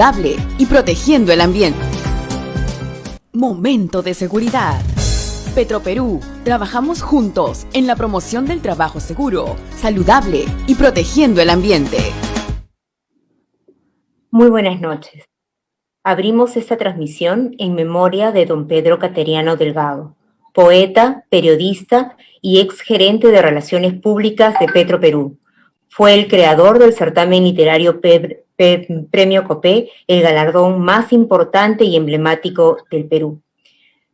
saludable y protegiendo el ambiente. Momento de seguridad. Petroperú, trabajamos juntos en la promoción del trabajo seguro, saludable y protegiendo el ambiente. Muy buenas noches. Abrimos esta transmisión en memoria de don Pedro Cateriano Delgado, poeta, periodista y exgerente de Relaciones Públicas de Petroperú. Fue el creador del certamen literario Premio Copé, el galardón más importante y emblemático del Perú.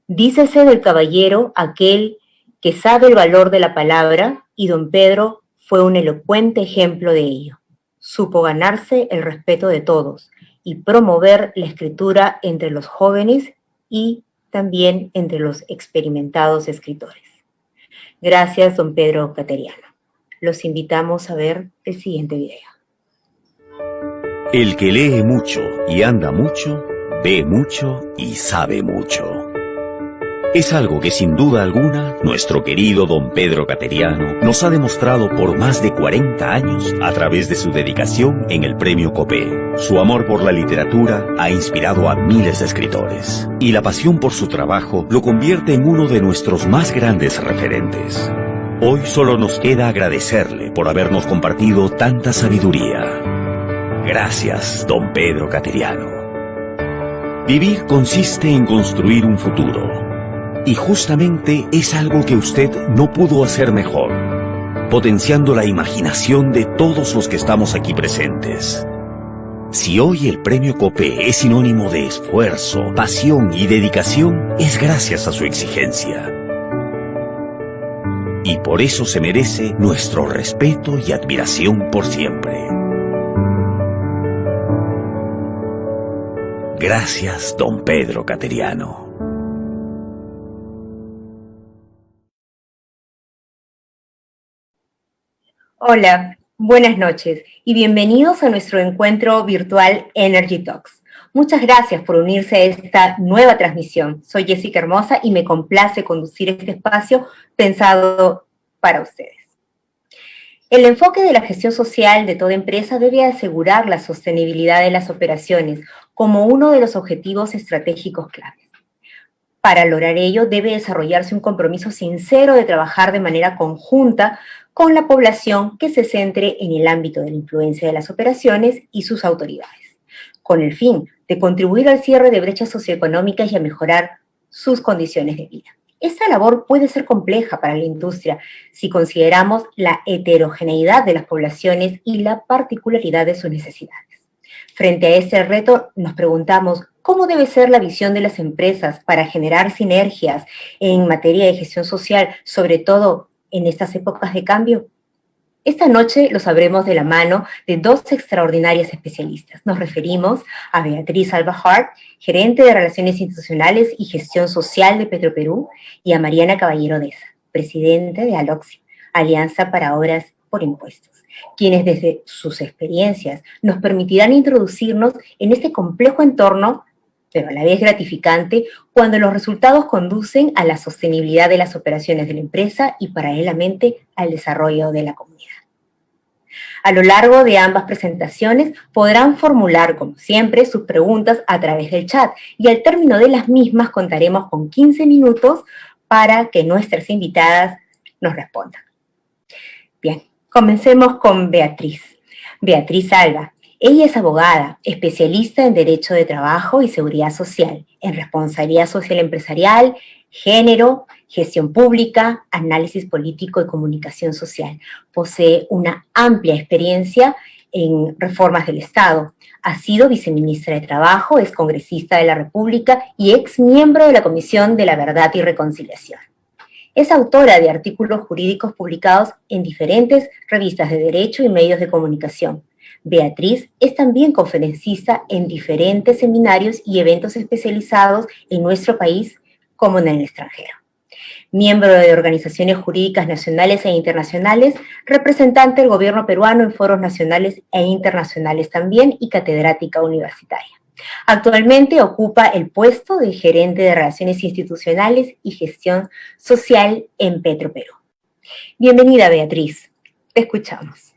Dícese del caballero aquel que sabe el valor de la palabra, y don Pedro fue un elocuente ejemplo de ello. Supo ganarse el respeto de todos y promover la escritura entre los jóvenes y también entre los experimentados escritores. Gracias, don Pedro Cateriano. Los invitamos a ver el siguiente video. El que lee mucho y anda mucho, ve mucho y sabe mucho. Es algo que sin duda alguna nuestro querido don Pedro Cateriano nos ha demostrado por más de 40 años a través de su dedicación en el Premio Copé. Su amor por la literatura ha inspirado a miles de escritores y la pasión por su trabajo lo convierte en uno de nuestros más grandes referentes. Hoy solo nos queda agradecerle por habernos compartido tanta sabiduría. Gracias, don Pedro Cateriano. Vivir consiste en construir un futuro. Y justamente es algo que usted no pudo hacer mejor, potenciando la imaginación de todos los que estamos aquí presentes. Si hoy el premio COPE es sinónimo de esfuerzo, pasión y dedicación, es gracias a su exigencia. Y por eso se merece nuestro respeto y admiración por siempre. Gracias, don Pedro Cateriano. Hola, buenas noches y bienvenidos a nuestro encuentro virtual Energy Talks. Muchas gracias por unirse a esta nueva transmisión. Soy Jessica Hermosa y me complace conducir este espacio pensado para ustedes. El enfoque de la gestión social de toda empresa debe asegurar la sostenibilidad de las operaciones como uno de los objetivos estratégicos claves. Para lograr ello, debe desarrollarse un compromiso sincero de trabajar de manera conjunta con la población que se centre en el ámbito de la influencia de las operaciones y sus autoridades, con el fin de contribuir al cierre de brechas socioeconómicas y a mejorar sus condiciones de vida. Esta labor puede ser compleja para la industria si consideramos la heterogeneidad de las poblaciones y la particularidad de sus necesidades. Frente a este reto, nos preguntamos cómo debe ser la visión de las empresas para generar sinergias en materia de gestión social, sobre todo en estas épocas de cambio. Esta noche lo sabremos de la mano de dos extraordinarias especialistas. Nos referimos a Beatriz Alba Hart, gerente de Relaciones Institucionales y Gestión Social de Petroperú, y a Mariana Caballero Deza, presidente de ALOCSI, Alianza para Obras por Impuestos, quienes desde sus experiencias nos permitirán introducirnos en este complejo entorno, pero a la vez gratificante, cuando los resultados conducen a la sostenibilidad de las operaciones de la empresa y paralelamente al desarrollo de la comunidad. A lo largo de ambas presentaciones podrán formular, como siempre, sus preguntas a través del chat y al término de las mismas contaremos con 15 minutos para que nuestras invitadas nos respondan. Bien, comencemos con Beatriz. Beatriz Alba. Ella es abogada, especialista en Derecho de Trabajo y Seguridad Social, en Responsabilidad Social Empresarial, Género, Gestión Pública, Análisis Político y Comunicación Social. Posee una amplia experiencia en reformas del Estado. Ha sido viceministra de Trabajo, es congresista de la República y ex miembro de la Comisión de la Verdad y Reconciliación. Es autora de artículos jurídicos publicados en diferentes revistas de derecho y medios de comunicación. Beatriz es también conferencista en diferentes seminarios y eventos especializados en nuestro país como en el extranjero. Miembro de organizaciones jurídicas nacionales e internacionales, representante del gobierno peruano en foros nacionales e internacionales también y catedrática universitaria. Actualmente ocupa el puesto de gerente de Relaciones Institucionales y Gestión Social en Petroperú. Bienvenida, Beatriz. Te escuchamos.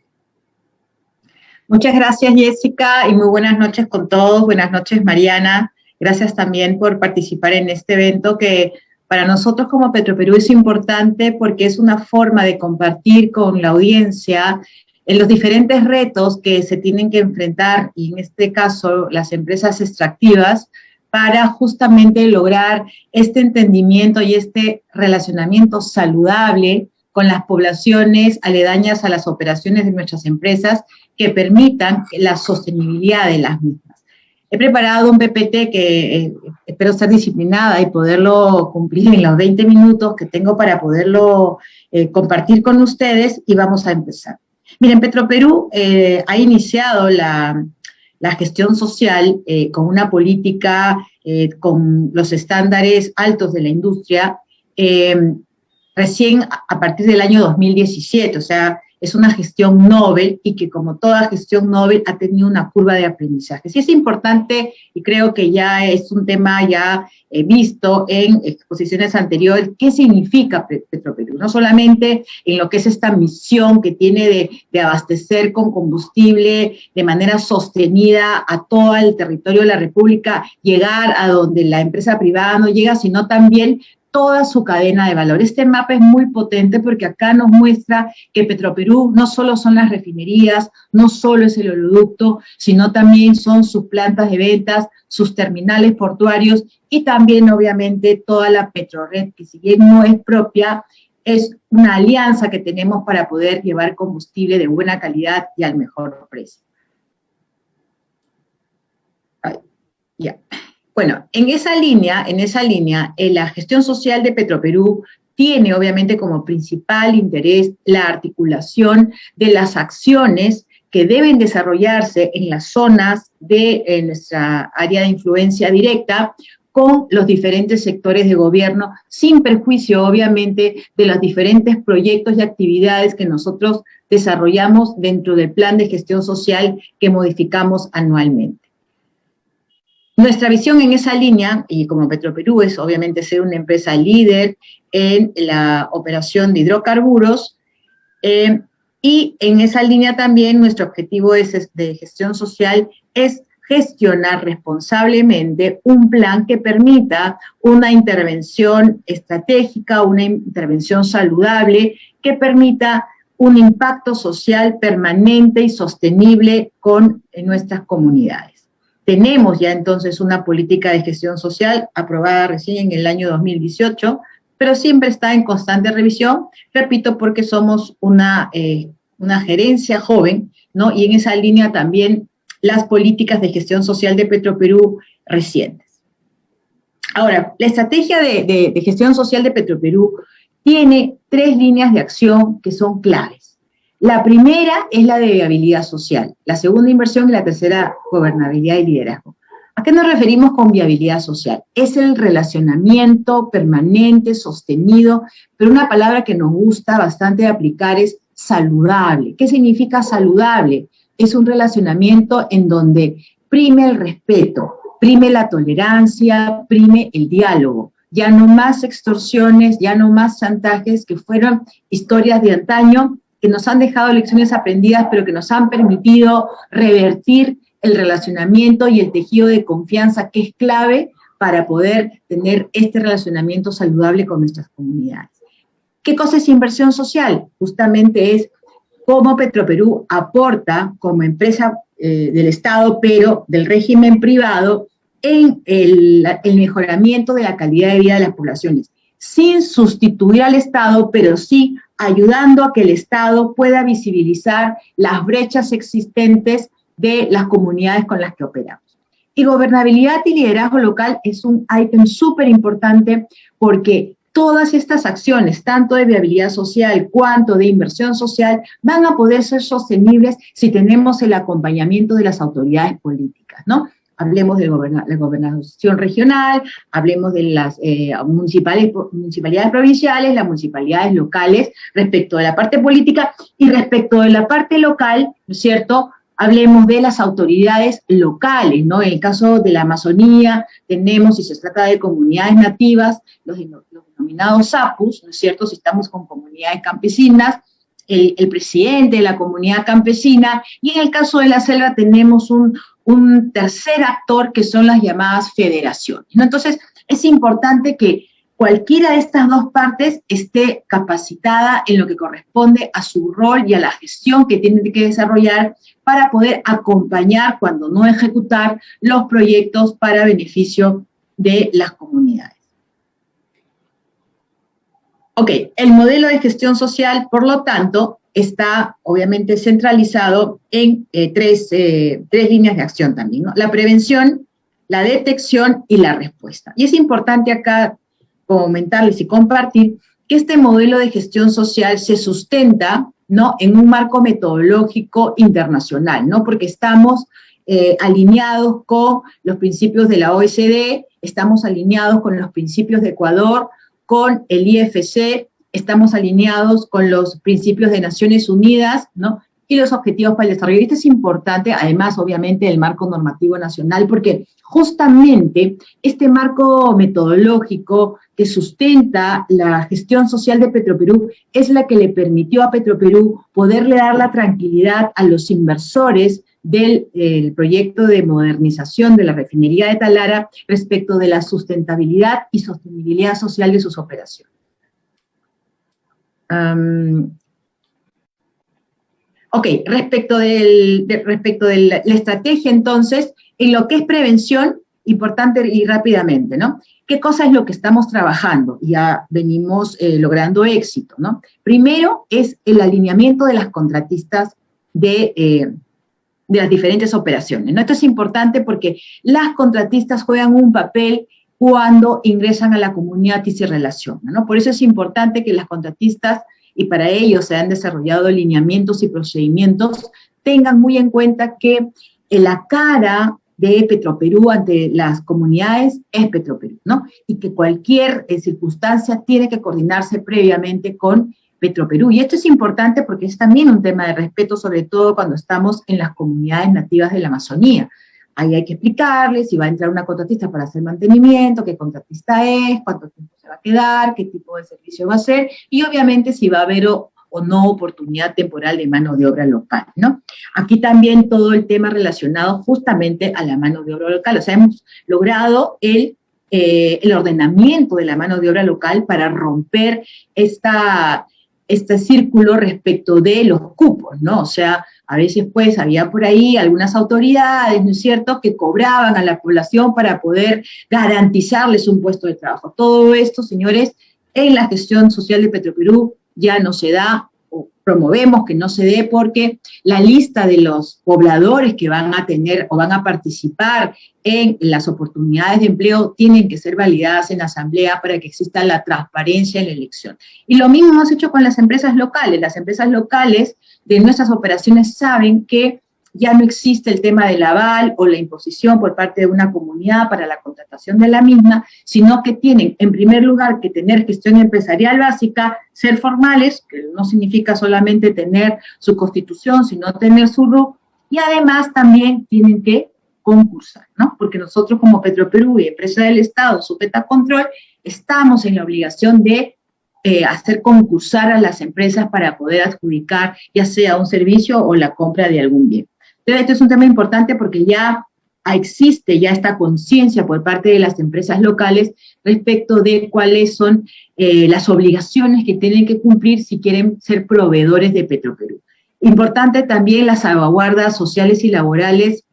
Muchas gracias, Jessica, y muy buenas noches con todos. Buenas noches, Mariana. Gracias también por participar en este evento que para nosotros como Petroperú es importante porque es una forma de compartir con la audiencia en los diferentes retos que se tienen que enfrentar, y en este caso las empresas extractivas, para justamente lograr este entendimiento y este relacionamiento saludable con las poblaciones aledañas a las operaciones de nuestras empresas que permitan la sostenibilidad de las mismas. He preparado un PPT que espero ser disciplinada y poderlo cumplir en los 20 minutos que tengo para poderlo compartir con ustedes, y vamos a empezar. Miren, Petroperú ha iniciado la gestión social con una política con los estándares altos de la industria recién a partir del año 2017, o sea, es una gestión novel y que como toda gestión novel ha tenido una curva de aprendizaje. Sí es importante, y creo que ya es un tema ya visto en exposiciones anteriores, qué significa Petroperú, no solamente en lo que es esta misión que tiene de abastecer con combustible de manera sostenida a todo el territorio de la República, llegar a donde la empresa privada no llega, sino también toda su cadena de valor. Este mapa es muy potente porque acá nos muestra que Petroperú no solo son las refinerías, no solo es el oleoducto, sino también son sus plantas de ventas, sus terminales portuarios y también obviamente toda la Petrored, que si bien no es propia, es una alianza que tenemos para poder llevar combustible de buena calidad y al mejor precio. Ya. Bueno, en esa línea, la gestión social de Petroperú tiene obviamente como principal interés la articulación de las acciones que deben desarrollarse en las zonas de nuestra área de influencia directa con los diferentes sectores de gobierno, sin perjuicio obviamente de los diferentes proyectos y actividades que nosotros desarrollamos dentro del plan de gestión social que modificamos anualmente. Nuestra visión en esa línea, y como Petroperú, es obviamente ser una empresa líder en la operación de hidrocarburos, y en esa línea también nuestro objetivo de gestión social es gestionar responsablemente un plan que permita una intervención estratégica, una intervención saludable, que permita un impacto social permanente y sostenible en nuestras comunidades. Tenemos ya entonces una política de gestión social aprobada recién en el año 2018, pero siempre está en constante revisión, repito, porque somos una gerencia joven, ¿no? Y en esa línea también las políticas de gestión social de Petroperú recientes. Ahora, la estrategia de gestión social de Petroperú tiene 3 líneas de acción que son claves. La primera es la de viabilidad social, la segunda inversión y la tercera gobernabilidad y liderazgo. ¿A qué nos referimos con viabilidad social? Es el relacionamiento permanente, sostenido, pero una palabra que nos gusta bastante aplicar es saludable. ¿Qué significa saludable? Es un relacionamiento en donde prime el respeto, prime la tolerancia, prime el diálogo. Ya no más extorsiones, ya no más chantajes, que fueron historias de antaño, que nos han dejado lecciones aprendidas, pero que nos han permitido revertir el relacionamiento y el tejido de confianza que es clave para poder tener este relacionamiento saludable con nuestras comunidades. ¿Qué cosa es inversión social? Justamente es cómo Petroperú aporta como empresa del Estado, pero del régimen privado, en el mejoramiento de la calidad de vida de las poblaciones, sin sustituir al Estado, pero sí ayudando a que el Estado pueda visibilizar las brechas existentes de las comunidades con las que operamos. Y gobernabilidad y liderazgo local es un ítem súper importante porque todas estas acciones, tanto de viabilidad social cuanto de inversión social, van a poder ser sostenibles si tenemos el acompañamiento de las autoridades políticas, ¿no? Hablemos de la gobernación regional, hablemos de las municipalidades provinciales, las municipalidades locales, respecto de la parte política, y respecto de la parte local, ¿no es cierto?, hablemos de las autoridades locales, ¿no? En el caso de la Amazonía tenemos, si se trata de comunidades nativas, los denominados APUs, ¿no es cierto?, si estamos con comunidades campesinas, el presidente de la comunidad campesina, y en el caso de la selva tenemos un tercer actor que son las llamadas federaciones, ¿no? Entonces, es importante que cualquiera de estas dos partes esté capacitada en lo que corresponde a su rol y a la gestión que tiene que desarrollar para poder acompañar, cuando no ejecutar, los proyectos para beneficio de las comunidades. Ok, el modelo de gestión social, por lo tanto, está obviamente centralizado en tres líneas de acción también, ¿no? La prevención, la detección y la respuesta. Y es importante acá comentarles y compartir que este modelo de gestión social se sustenta, ¿no?, en un marco metodológico internacional, ¿no?, porque estamos alineados con los principios de la OECD, estamos alineados con los principios de Ecuador, con el IFC, estamos alineados con los principios de Naciones Unidas, ¿no?, y los objetivos para el desarrollo. Y esto es importante, además, obviamente, del marco normativo nacional, porque justamente este marco metodológico que sustenta la gestión social de Petroperú es la que le permitió a Petroperú poderle dar la tranquilidad a los inversores del proyecto de modernización de la refinería de Talara respecto de la sustentabilidad y sostenibilidad social de sus operaciones. Respecto de la estrategia, entonces, en lo que es prevención, importante y rápidamente, ¿no? ¿Qué cosa es lo que estamos trabajando? Ya venimos logrando éxito, ¿no? Primero es el alineamiento de las contratistas de las diferentes operaciones, ¿no? Esto es importante porque las contratistas juegan un papel cuando ingresan a la comunidad y se relacionan, ¿no? Por eso es importante que las contratistas, y para ello se han desarrollado lineamientos y procedimientos, tengan muy en cuenta que la cara de Petroperú ante las comunidades es Petroperú, ¿no? Y que cualquier circunstancia tiene que coordinarse previamente con Petroperú. Y esto es importante porque es también un tema de respeto, sobre todo cuando estamos en las comunidades nativas de la Amazonía. Ahí hay que explicarles si va a entrar una contratista para hacer mantenimiento, qué contratista es, cuánto tiempo se va a quedar, qué tipo de servicio va a hacer, y obviamente si va a haber o no oportunidad temporal de mano de obra local, ¿no? Aquí también todo el tema relacionado justamente a la mano de obra local. O sea, hemos logrado el ordenamiento de la mano de obra local para romper este círculo respecto de los cupos, ¿no? O sea, a veces pues había por ahí algunas autoridades, ¿no es cierto?, que cobraban a la población para poder garantizarles un puesto de trabajo. Todo esto, señores, en la gestión social de Petroperú ya no se da, o promovemos que no se dé, porque la lista de los pobladores que van a tener o van a participar en las oportunidades de empleo tienen que ser validadas en asamblea para que exista la transparencia en la elección. Y lo mismo hemos hecho con las empresas locales. Las empresas locales de nuestras operaciones saben que ya no existe el tema del aval o la imposición por parte de una comunidad para la contratación de la misma, sino que tienen, en primer lugar, que tener gestión empresarial básica, ser formales, que no significa solamente tener su constitución, sino tener su RUC, y además también tienen que concursar, ¿no? Porque nosotros como Petroperú y empresa del Estado sujeta a control, estamos en la obligación de hacer concursar a las empresas para poder adjudicar ya sea un servicio o la compra de algún bien. Entonces, esto es un tema importante porque ya existe esta conciencia por parte de las empresas locales respecto de cuáles son las obligaciones que tienen que cumplir si quieren ser proveedores de Petroperú. Importante también las salvaguardas sociales y laborales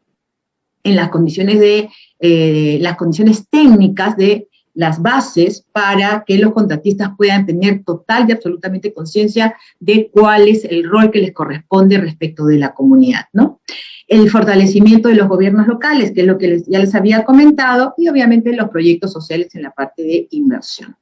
en las condiciones las condiciones técnicas de las bases para que los contratistas puedan tener total y absolutamente conciencia de cuál es el rol que les corresponde respecto de la comunidad, ¿no? El fortalecimiento de los gobiernos locales, que es lo que ya les había comentado, y obviamente los proyectos sociales en la parte de inversión.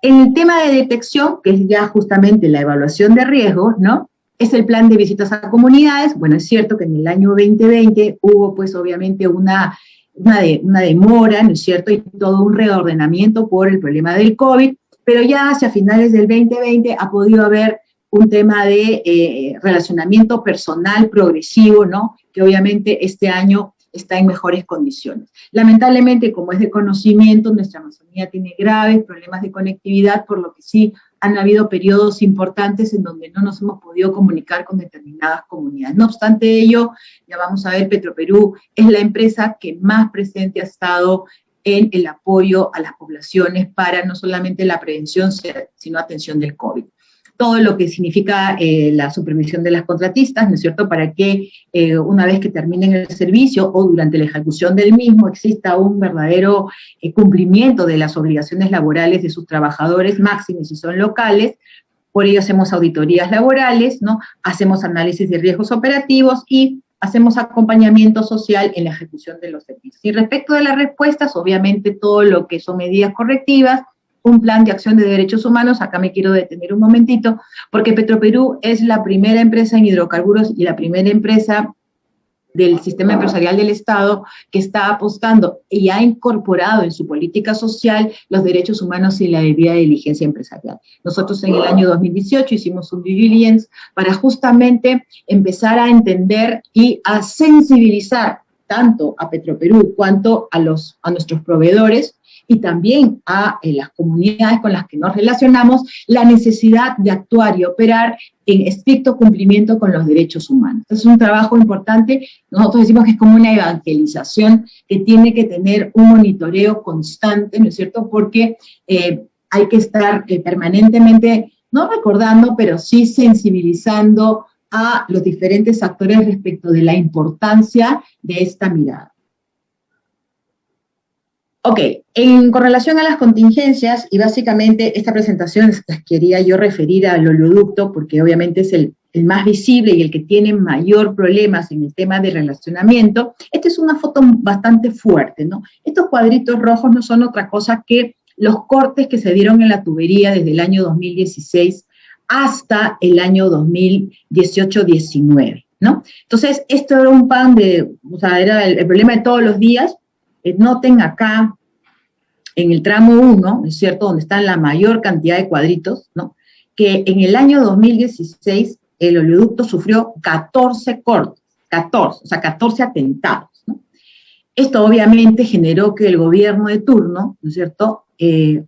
En el tema de detección, que es ya justamente la evaluación de riesgos, ¿no? Es el plan de visitas a comunidades. Bueno, es cierto que en el año 2020 hubo pues obviamente una demora, ¿no es cierto?, y todo un reordenamiento por el problema del COVID, pero ya hacia finales del 2020 ha podido haber un tema de relacionamiento personal progresivo, ¿no?, que obviamente este año está en mejores condiciones. Lamentablemente, como es de conocimiento, nuestra Amazonía tiene graves problemas de conectividad, por lo que sí han habido periodos importantes en donde no nos hemos podido comunicar con determinadas comunidades. No obstante ello, ya vamos a ver, Petroperú es la empresa que más presente ha estado en el apoyo a las poblaciones para no solamente la prevención, sino atención del COVID. Todo lo que significa la supervisión de las contratistas, ¿no es cierto?, para que una vez que terminen el servicio o durante la ejecución del mismo exista un verdadero cumplimiento de las obligaciones laborales de sus trabajadores, máximos si son locales. Por ello hacemos auditorías laborales, ¿no?, hacemos análisis de riesgos operativos y hacemos acompañamiento social en la ejecución de los servicios. Y respecto de las respuestas, obviamente todo lo que son medidas correctivas, un plan de acción de derechos humanos. Acá me quiero detener un momentito, porque Petroperú es la primera empresa en hidrocarburos y la primera empresa del sistema empresarial del Estado que está apostando y ha incorporado en su política social los derechos humanos y la debida diligencia empresarial. Nosotros en el año 2018 hicimos un due diligence para justamente empezar a entender y a sensibilizar tanto a Petroperú cuanto a nuestros proveedores y también a las comunidades con las que nos relacionamos, la necesidad de actuar y operar en estricto cumplimiento con los derechos humanos. Entonces es un trabajo importante, nosotros decimos que es como una evangelización que tiene que tener un monitoreo constante, ¿no es cierto?, porque hay que estar permanentemente, no recordando, pero sí sensibilizando a los diferentes actores respecto de la importancia de esta mirada. Ok, con relación a las contingencias, y básicamente esta presentación las quería yo referir al oleoducto, porque obviamente es el más visible y el que tiene mayor problemas en el tema de relacionamiento. Esta es una foto bastante fuerte, ¿no? Estos cuadritos rojos no son otra cosa que los cortes que se dieron en la tubería desde el año 2016 hasta el año 2018-19, ¿no? Entonces, esto era un pan de, o sea, era el problema de todos los días. Noten acá, en el tramo 1, ¿es cierto?, donde están la mayor cantidad de cuadritos, ¿no?, que en el año 2016 el oleoducto sufrió 14 cortes, 14, o sea, 14 atentados, ¿no? Esto obviamente generó que el gobierno de turno, ¿no es cierto?,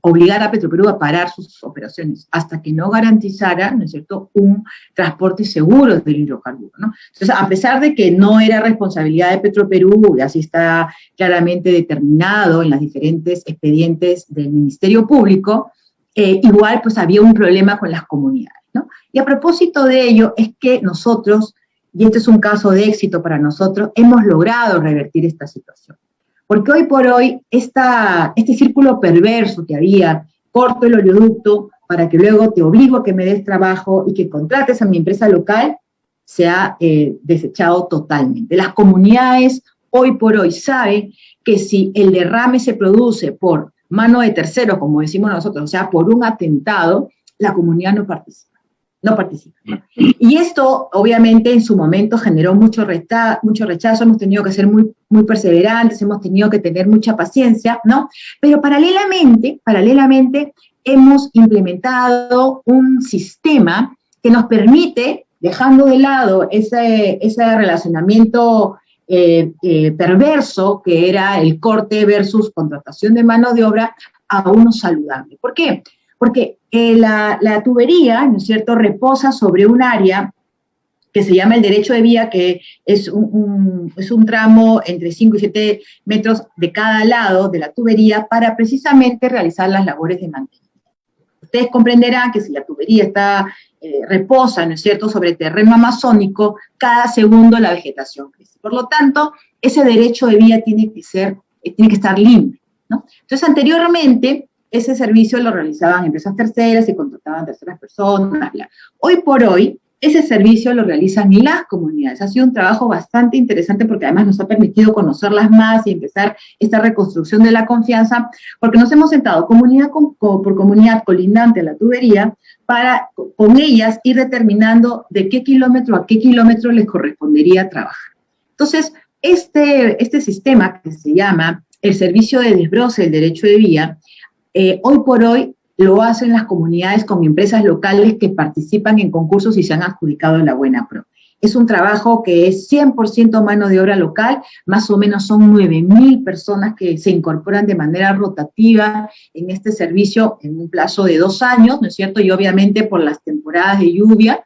obligara a Petroperú a parar sus operaciones hasta que no garantizara, ¿no es cierto?, un transporte seguro del hidrocarburo, ¿no? Entonces, a pesar de que no era responsabilidad de Petroperú, y así está claramente determinado en los diferentes expedientes del Ministerio Público, igual pues había un problema con las comunidades, ¿no? Y a propósito de ello es que nosotros, y este es un caso de éxito para nosotros, hemos logrado revertir esta situación. Porque hoy por hoy, este círculo perverso que había, corto el oleoducto para que luego te obligo a que me des trabajo y que contrates a mi empresa local, se ha desechado totalmente. Las comunidades hoy por hoy saben que si el derrame se produce por mano de terceros, como decimos nosotros, o sea, por un atentado, la comunidad no participa. Y esto, obviamente, en su momento generó mucho rechazo, hemos tenido que ser muy, muy perseverantes, hemos tenido que tener mucha paciencia, ¿no? Pero paralelamente, hemos implementado un sistema que nos permite, dejando de lado ese relacionamiento perverso que era el corte versus contratación de mano de obra, a uno saludable. ¿Por qué? Porque la tubería, ¿no es cierto?, reposa sobre un área que se llama el derecho de vía, que es un tramo entre 5 y 7 metros de cada lado de la tubería para precisamente realizar las labores de mantenimiento. Ustedes comprenderán que si la tubería reposa, ¿no es cierto?, sobre terreno amazónico, cada segundo la vegetación crece. Por lo tanto, ese derecho de vía tiene que estar limpio, ¿no? Entonces, anteriormente, ese servicio lo realizaban empresas terceras y contrataban terceras personas. Hoy por hoy, ese servicio lo realizan las comunidades. Ha sido un trabajo bastante interesante porque además nos ha permitido conocerlas más y empezar esta reconstrucción de la confianza, porque nos hemos sentado comunidad por comunidad colindante a la tubería para con ellas ir determinando de qué kilómetro a qué kilómetro les correspondería trabajar. Entonces, este sistema que se llama el servicio de desbroce del derecho de vía, hoy por hoy lo hacen las comunidades con empresas locales que participan en concursos y se han adjudicado la buena pro. Es un trabajo que es 100% mano de obra local, más o menos son 9.000 personas que se incorporan de manera rotativa en este servicio en un plazo de 2 años, ¿no es cierto? Y obviamente por las temporadas de lluvia,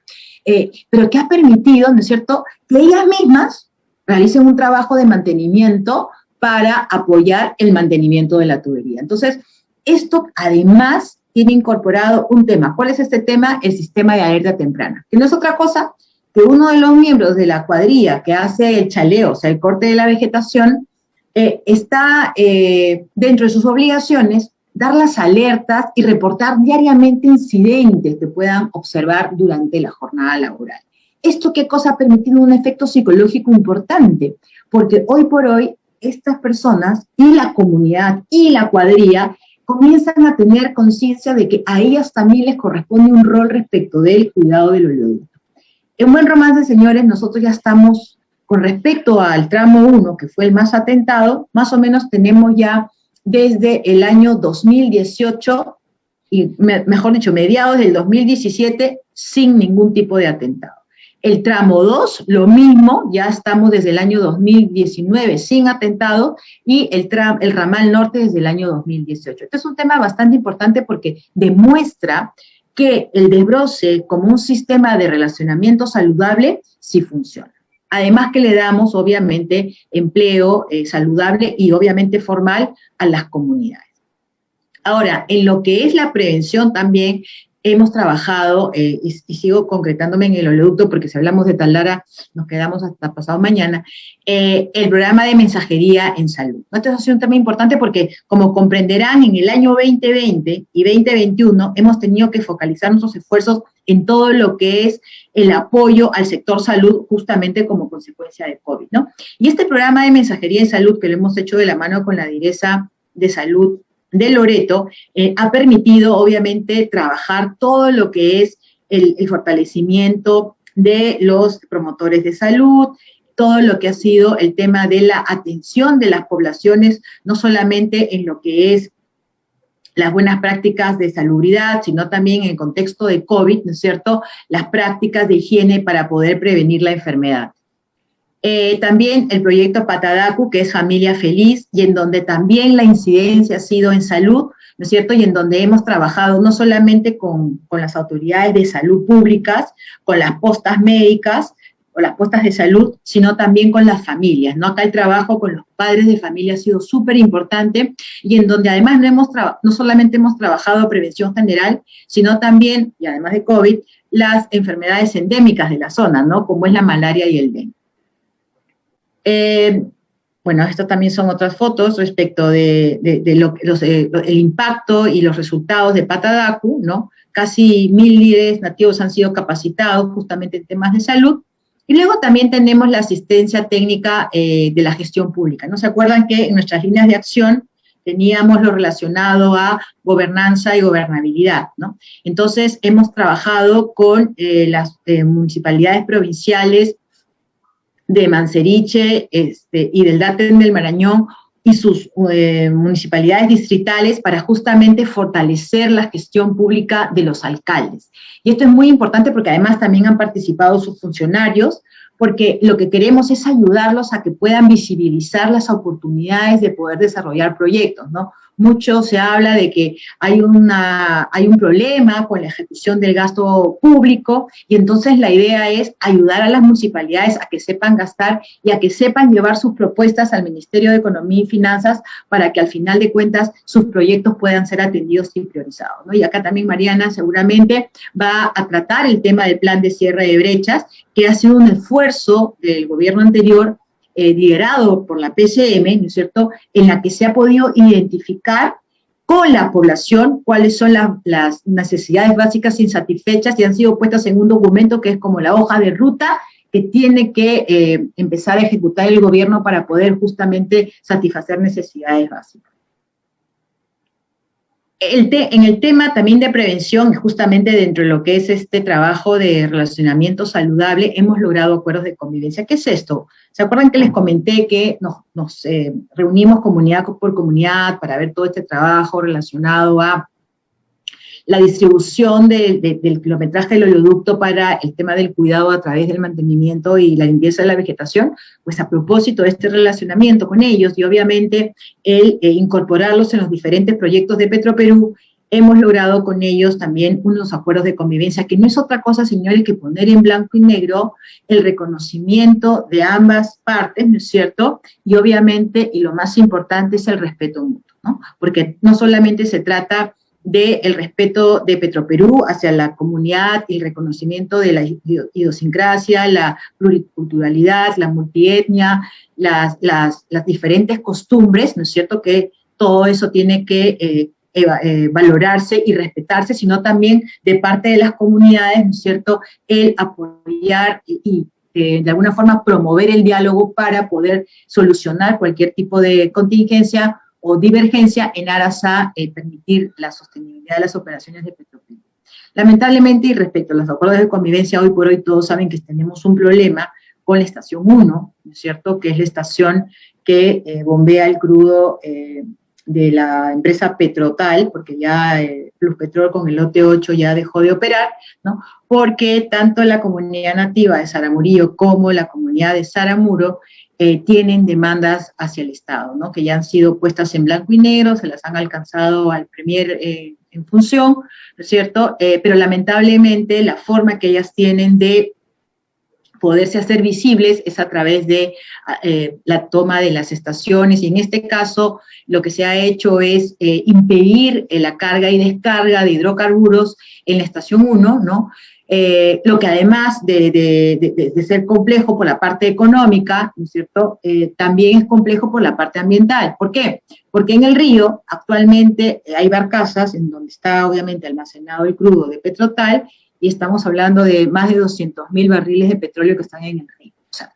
pero que ha permitido, ¿no es cierto?, que ellas mismas realicen un trabajo de mantenimiento para apoyar el mantenimiento de la tubería. Entonces, esto además tiene incorporado un tema. ¿Cuál es este tema? El sistema de alerta temprana, que no es otra cosa que uno de los miembros de la cuadrilla que hace el chaleo, o sea, el corte de la vegetación, está dentro de sus obligaciones dar las alertas y reportar diariamente incidentes que puedan observar durante la jornada laboral. ¿Esto qué cosa ha permitido? Un efecto psicológico importante, porque hoy por hoy estas personas y la comunidad y la cuadrilla comienzan a tener conciencia de que a ellas también les corresponde un rol respecto del cuidado del oleoducto. En Buen Romance, señores, nosotros ya estamos, con respecto al tramo 1, que fue el más atentado, más o menos tenemos ya desde el año 2018, y mejor dicho, mediados del 2017, sin ningún tipo de atentado. El tramo 2, lo mismo, ya estamos desde el año 2019 sin atentado, y el ramal norte desde el año 2018. Este es un tema bastante importante porque demuestra que el desbroce como un sistema de relacionamiento saludable sí funciona. Además que le damos, obviamente, empleo saludable y obviamente formal a las comunidades. Ahora, en lo que es la prevención también hemos trabajado, y sigo concretándome en el oleoducto, porque si hablamos de Talara nos quedamos hasta pasado mañana, el programa de mensajería en salud. Esto es un tema importante porque, como comprenderán, en el año 2020 y 2021 hemos tenido que focalizar nuestros esfuerzos en todo lo que es el apoyo al sector salud, justamente como consecuencia de COVID, ¿no? Y este programa de mensajería en salud, que lo hemos hecho de la mano con la Direza de Salud de Loreto, ha permitido, obviamente, trabajar todo lo que es el fortalecimiento de los promotores de salud, todo lo que ha sido el tema de la atención de las poblaciones, no solamente en lo que es las buenas prácticas de salubridad, sino también en el contexto de COVID, ¿no es cierto?, las prácticas de higiene para poder prevenir la enfermedad. También el proyecto Patadacu, que es Familia Feliz, y en donde también la incidencia ha sido en salud, ¿no es cierto?, y en donde hemos trabajado no solamente con las autoridades de salud públicas, con las postas médicas, o las postas de salud, sino también con las familias, ¿no? Acá el trabajo con los padres de familia ha sido súper importante, y en donde además no solamente hemos trabajado prevención general, sino también, y además de COVID, las enfermedades endémicas de la zona, ¿no?, como es la malaria y el dengue. Bueno, estas también son otras fotos respecto de el impacto y los resultados de Patadacu, ¿no? Casi 1000 líderes nativos han sido capacitados justamente en temas de salud. Y luego también tenemos la asistencia técnica de la gestión pública, ¿no? ¿Se acuerdan que en nuestras líneas de acción teníamos lo relacionado a gobernanza y gobernabilidad, ¿no? Entonces, hemos trabajado con las municipalidades provinciales de Manseriche y del Daten del Marañón y sus municipalidades distritales para justamente fortalecer la gestión pública de los alcaldes. Y esto es muy importante porque además también han participado sus funcionarios, porque lo que queremos es ayudarlos a que puedan visibilizar las oportunidades de poder desarrollar proyectos, ¿no? Mucho se habla de que hay un problema con la ejecución del gasto público, y entonces la idea es ayudar a las municipalidades a que sepan gastar y a que sepan llevar sus propuestas al Ministerio de Economía y Finanzas para que al final de cuentas sus proyectos puedan ser atendidos y priorizados, ¿no? Y acá también Mariana seguramente va a tratar el tema del plan de cierre de brechas, que ha sido un esfuerzo del gobierno anterior liderado por la PCM, ¿no es cierto?, en la que se ha podido identificar con la población cuáles son las necesidades básicas insatisfechas y han sido puestas en un documento que es como la hoja de ruta que tiene que empezar a ejecutar el gobierno para poder justamente satisfacer necesidades básicas. En el tema también de prevención, justamente dentro de lo que es este trabajo de relacionamiento saludable, hemos logrado acuerdos de convivencia. ¿Qué es esto? ¿Se acuerdan que les comenté que nos reunimos comunidad por comunidad para ver todo este trabajo relacionado a la distribución del kilometraje del oleoducto para el tema del cuidado a través del mantenimiento y la limpieza de la vegetación? Pues a propósito de este relacionamiento con ellos y obviamente el incorporarlos en los diferentes proyectos de Petroperú, hemos logrado con ellos también unos acuerdos de convivencia, que no es otra cosa, señores, que poner en blanco y negro el reconocimiento de ambas partes, ¿no es cierto? Y obviamente, y lo más importante, es el respeto mutuo, ¿no? Porque no solamente se trata del respeto de Petroperú hacia la comunidad y el reconocimiento de la idiosincrasia, la pluriculturalidad, la multietnia, las diferentes costumbres, ¿no es cierto?, que todo eso tiene que valorarse y respetarse, sino también de parte de las comunidades, ¿no es cierto?, el apoyar y de alguna forma promover el diálogo para poder solucionar cualquier tipo de contingencia o divergencia en aras a permitir la sostenibilidad de las operaciones de Petroperú. Lamentablemente, y respecto a los acuerdos de convivencia, hoy por hoy todos saben que tenemos un problema con la estación 1, ¿no es cierto?, que es la estación que bombea el crudo de la empresa Petrotal, porque ya Pluspetrol con el lote 8 ya dejó de operar, ¿no? Porque tanto la comunidad nativa de Saramurillo como la comunidad de Saramuro tienen demandas hacia el Estado, ¿no?, que ya han sido puestas en blanco y negro, se las han alcanzado al premier en función, ¿no es cierto? Pero lamentablemente la forma que ellas tienen de poderse hacer visibles es a través de la toma de las estaciones, y en este caso lo que se ha hecho es impedir la carga y descarga de hidrocarburos en la estación 1, ¿no? Lo que además de ser complejo por la parte económica, ¿no es cierto?, también es complejo por la parte ambiental. ¿Por qué? Porque en el río actualmente hay barcazas en donde está obviamente almacenado el crudo de Petrotal, y estamos hablando de más de 200.000 barriles de petróleo que están en el río, o sea,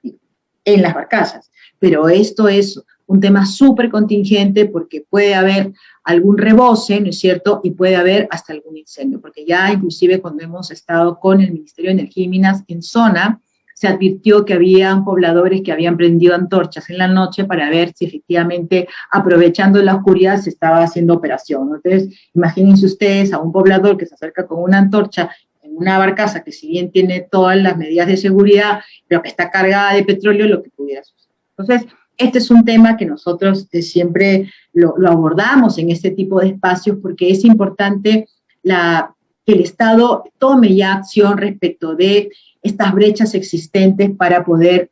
en las barcazas. Pero esto es un tema súper contingente porque puede haber algún rebose, ¿no es cierto?, y puede haber hasta algún incendio, porque ya inclusive cuando hemos estado con el Ministerio de Energía y Minas en zona, se advirtió que habían pobladores que habían prendido antorchas en la noche para ver si efectivamente, aprovechando la oscuridad, se estaba haciendo operación, ¿no? Entonces, imagínense ustedes a un poblador que se acerca con una antorcha en una barcaza que si bien tiene todas las medidas de seguridad, pero que está cargada de petróleo, lo que pudiera suceder. Entonces, este es un tema que nosotros siempre lo abordamos en este tipo de espacios porque es importante que el Estado tome ya acción respecto de estas brechas existentes para poder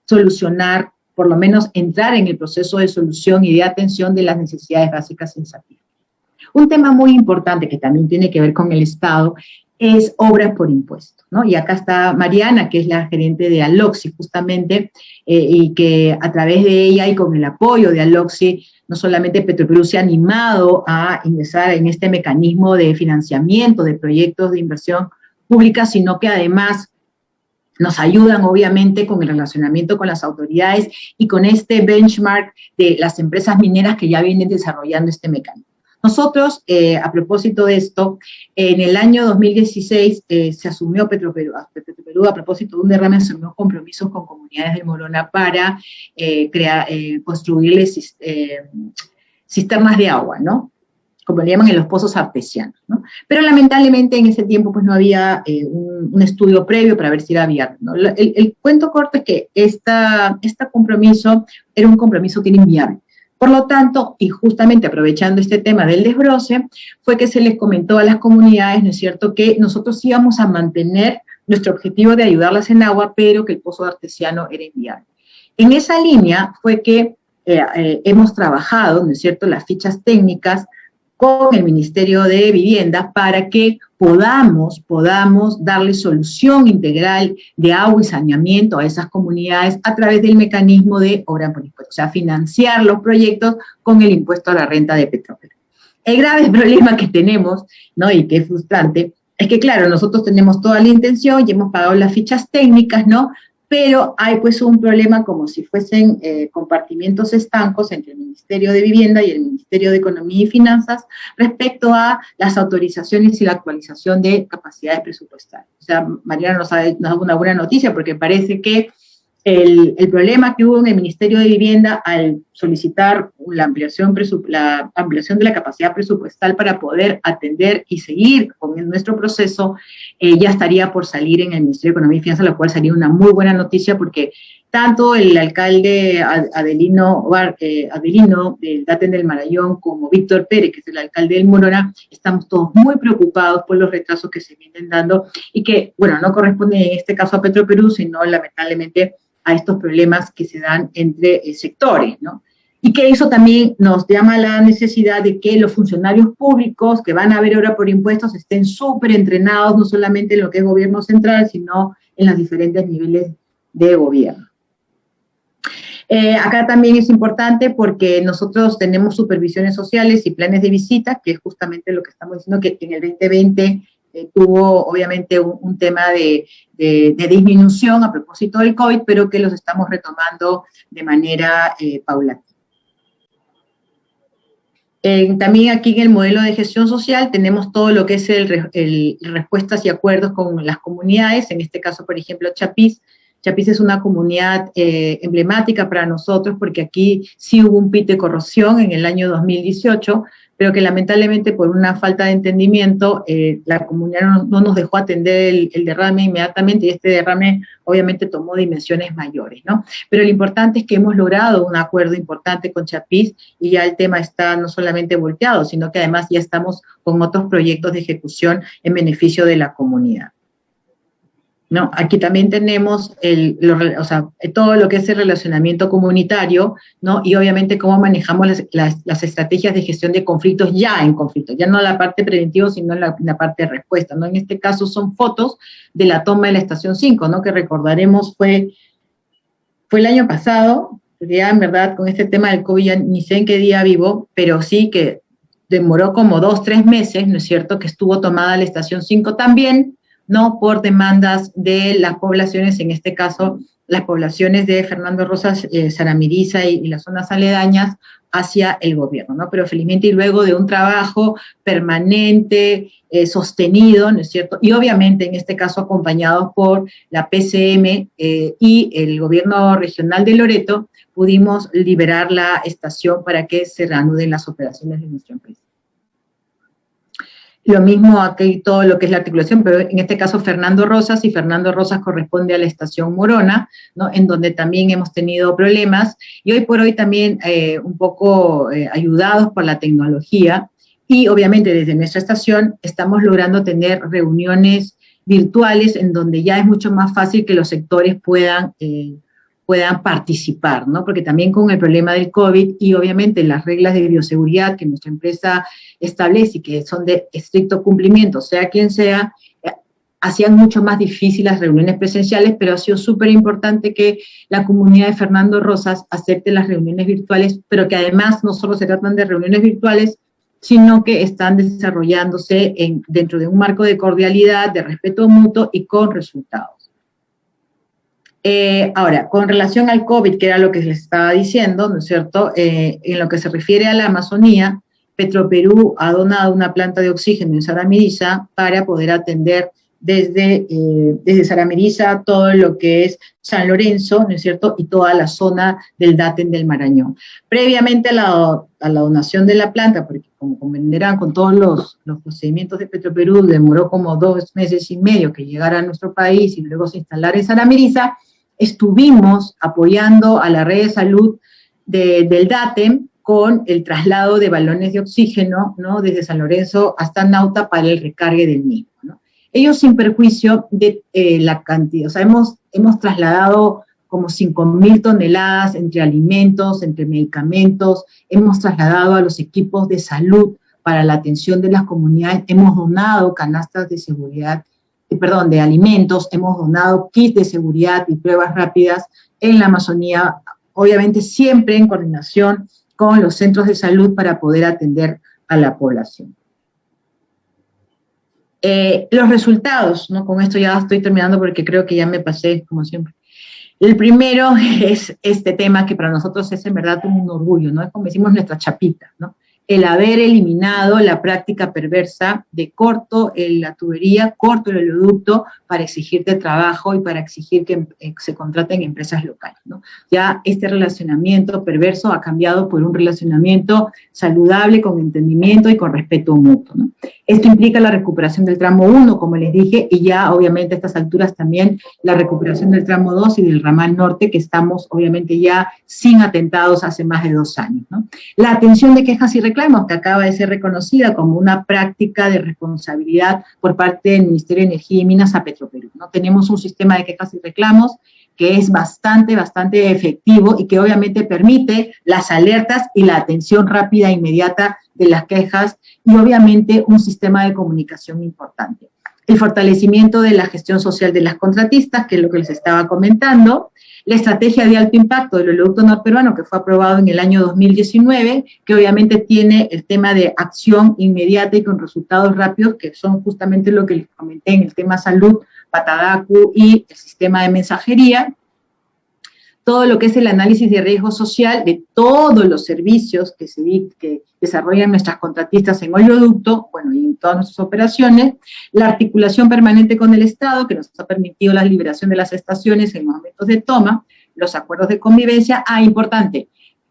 solucionar, por lo menos entrar en el proceso de solución y de atención de las necesidades básicas en Sapienza. Un tema muy importante que también tiene que ver con el Estado es obras por impuesto, ¿no? Y acá está Mariana, que es la gerente de Aloxi, justamente, y que a través de ella y con el apoyo de Aloxi, no solamente Petroperú se ha animado a ingresar en este mecanismo de financiamiento de proyectos de inversión pública, sino que además nos ayudan obviamente con el relacionamiento con las autoridades y con este benchmark de las empresas mineras que ya vienen desarrollando este mecanismo. Nosotros, a propósito de esto, en el año 2016 se asumió Petroperú, a propósito de un derrame, asumió compromisos con comunidades del Morona para construirles cisternas de agua, ¿no? Como le llaman en los pozos artesianos, ¿no? Pero lamentablemente en ese tiempo pues no había un estudio previo para ver si era viable, ¿no? El cuento corto es que este compromiso era un compromiso que era inviable. Por lo tanto, y justamente aprovechando este tema del desbroce, fue que se les comentó a las comunidades, ¿no es cierto?, que nosotros íbamos a mantener nuestro objetivo de ayudarlas en agua, pero que el pozo artesiano era inviable. En esa línea fue que hemos trabajado, ¿no es cierto?, las fichas técnicas con el Ministerio de Vivienda para que podamos darle solución integral de agua y saneamiento a esas comunidades a través del mecanismo de obra por impuesto, o sea, financiar los proyectos con el impuesto a la renta de Petroperú. El grave problema que tenemos, ¿no?, y que es frustrante, es que claro, nosotros tenemos toda la intención y hemos pagado las fichas técnicas, ¿no?, pero hay pues un problema como si fuesen compartimientos estancos entre el Ministerio de Vivienda y el Ministerio de Economía y Finanzas respecto a las autorizaciones y la actualización de capacidades presupuestarias. O sea, Mariana nos da una buena noticia porque parece que el problema que hubo en el Ministerio de Vivienda al solicitar la ampliación de la capacidad presupuestal para poder atender y seguir con nuestro proceso, ya estaría por salir en el Ministerio de Economía y Finanzas, lo cual sería una muy buena noticia porque tanto el alcalde Adelino del Daten del Marañón como Víctor Pérez, que es el alcalde del Morona, estamos todos muy preocupados por los retrasos que se vienen dando y que, bueno, no corresponden en este caso a Petroperú, sino lamentablemente a estos problemas que se dan entre sectores, ¿no? Y que eso también nos llama la necesidad de que los funcionarios públicos que van a ver obra por impuestos estén súper entrenados, no solamente en lo que es gobierno central, sino en los diferentes niveles de gobierno. Acá también es importante porque nosotros tenemos supervisiones sociales y planes de visita, que es justamente lo que estamos diciendo, que en el 2020 tuvo obviamente un tema de disminución a propósito del COVID, pero que los estamos retomando de manera paulatina. También aquí en el modelo de gestión social tenemos todo lo que es el respuestas y acuerdos con las comunidades, en este caso, por ejemplo, Chapis. Chapis es una comunidad emblemática para nosotros porque aquí sí hubo un pit de corrosión en el año 2018, pero que lamentablemente por una falta de entendimiento la comunidad no nos dejó atender el derrame inmediatamente, y este derrame obviamente tomó dimensiones mayores, ¿no? Pero lo importante es que hemos logrado un acuerdo importante con Chapis, y ya el tema está no solamente volteado, sino que además ya estamos con otros proyectos de ejecución en beneficio de la comunidad, ¿no? Aquí también tenemos todo lo que es el relacionamiento comunitario, ¿no? Y obviamente cómo manejamos las estrategias de gestión de conflictos ya en conflictos, ya no la parte preventiva, sino en la parte de respuesta, ¿no? En este caso son fotos de la toma de la estación 5, ¿no? Que recordaremos fue el año pasado, ya en verdad con este tema del COVID ya ni sé en qué día vivo, pero sí que demoró como 2-3 meses, ¿no es cierto?, que estuvo tomada la estación 5 también, no por demandas de las poblaciones, en este caso las poblaciones de Fernando Rosas, Saramiriza y las zonas aledañas hacia el gobierno, ¿no? Pero felizmente y luego de un trabajo permanente, sostenido, ¿no es cierto? Y obviamente en este caso acompañados por la PCM y el gobierno regional de Loreto, pudimos liberar la estación para que se reanuden las operaciones de nuestra empresa. Lo mismo aquí todo lo que es la articulación, pero en este caso Fernando Rosas, y Fernando Rosas corresponde a la estación Morona, ¿no? En donde también hemos tenido problemas, y hoy por hoy también un poco ayudados por la tecnología, y obviamente desde nuestra estación estamos logrando tener reuniones virtuales en donde ya es mucho más fácil que los sectores puedan participar, ¿no? Porque también con el problema del COVID y obviamente las reglas de bioseguridad que nuestra empresa establece y que son de estricto cumplimiento, sea quien sea, hacían mucho más difíciles las reuniones presenciales, pero ha sido súper importante que la comunidad de Fernando Rosas acepte las reuniones virtuales, pero que además no solo se tratan de reuniones virtuales, sino que están desarrollándose dentro de un marco de cordialidad, de respeto mutuo y con resultados. Ahora, con relación al COVID, que era lo que les estaba diciendo, ¿no es cierto?, en lo que se refiere a la Amazonía, Petroperú ha donado una planta de oxígeno en Saramiriza para poder atender desde Saramiriza todo lo que es San Lorenzo, ¿no es cierto?, y toda la zona del Daten del Marañón. Previamente a la donación de la planta, porque como comprenderán, con todos los procedimientos de Petroperú, demoró como 2 meses y medio que llegara a nuestro país y luego se instalara en Saramiriza, estuvimos apoyando a la red de salud del DATEM con el traslado de balones de oxígeno, ¿no?, desde San Lorenzo hasta Nauta para el recargue del mismo, ¿no? Ellos sin perjuicio de la cantidad, o sea, hemos trasladado como 5.000 toneladas entre alimentos, entre medicamentos, hemos trasladado a los equipos de salud para la atención de las comunidades, hemos donado canastas de seguridad, de alimentos, hemos donado kits de seguridad y pruebas rápidas en la Amazonía, obviamente siempre en coordinación con los centros de salud para poder atender a la población. Los resultados, ¿no? Con esto ya estoy terminando porque creo que ya me pasé, como siempre. El primero es este tema que para nosotros es en verdad un orgullo, ¿no? Es como decimos nuestra chapita, ¿no? El haber eliminado la práctica perversa de corto la tubería, corto el oleoducto para exigirte trabajo y para exigir que se contraten empresas locales, ¿no? Ya este relacionamiento perverso ha cambiado por un relacionamiento saludable, con entendimiento y con respeto mutuo, ¿no? Esto implica la recuperación del tramo 1, como les dije, y ya obviamente a estas alturas también la recuperación del tramo 2 y del ramal norte, que estamos obviamente ya sin atentados hace más de 2 años, ¿no? La atención de quejas y reclamos, que acaba de ser reconocida como una práctica de responsabilidad por parte del Ministerio de Energía y Minas a Petroperú, ¿no? Tenemos un sistema de quejas y reclamos que es bastante efectivo y que obviamente permite las alertas y la atención rápida e inmediata de las quejas y obviamente un sistema de comunicación importante. El fortalecimiento de la gestión social de las contratistas, que es lo que les estaba comentando, la estrategia de alto impacto del oleoducto norperuano que fue aprobado en el año 2019, que obviamente tiene el tema de acción inmediata y con resultados rápidos, que son justamente lo que les comenté en el tema salud, Patadacu y el sistema de mensajería. Todo lo que es el análisis de riesgo social de todos los servicios que desarrollan nuestras contratistas en oleoducto, bueno, y en todas nuestras operaciones, la articulación permanente con el Estado, que nos ha permitido la liberación de las estaciones en los momentos de toma, los acuerdos de convivencia, importante,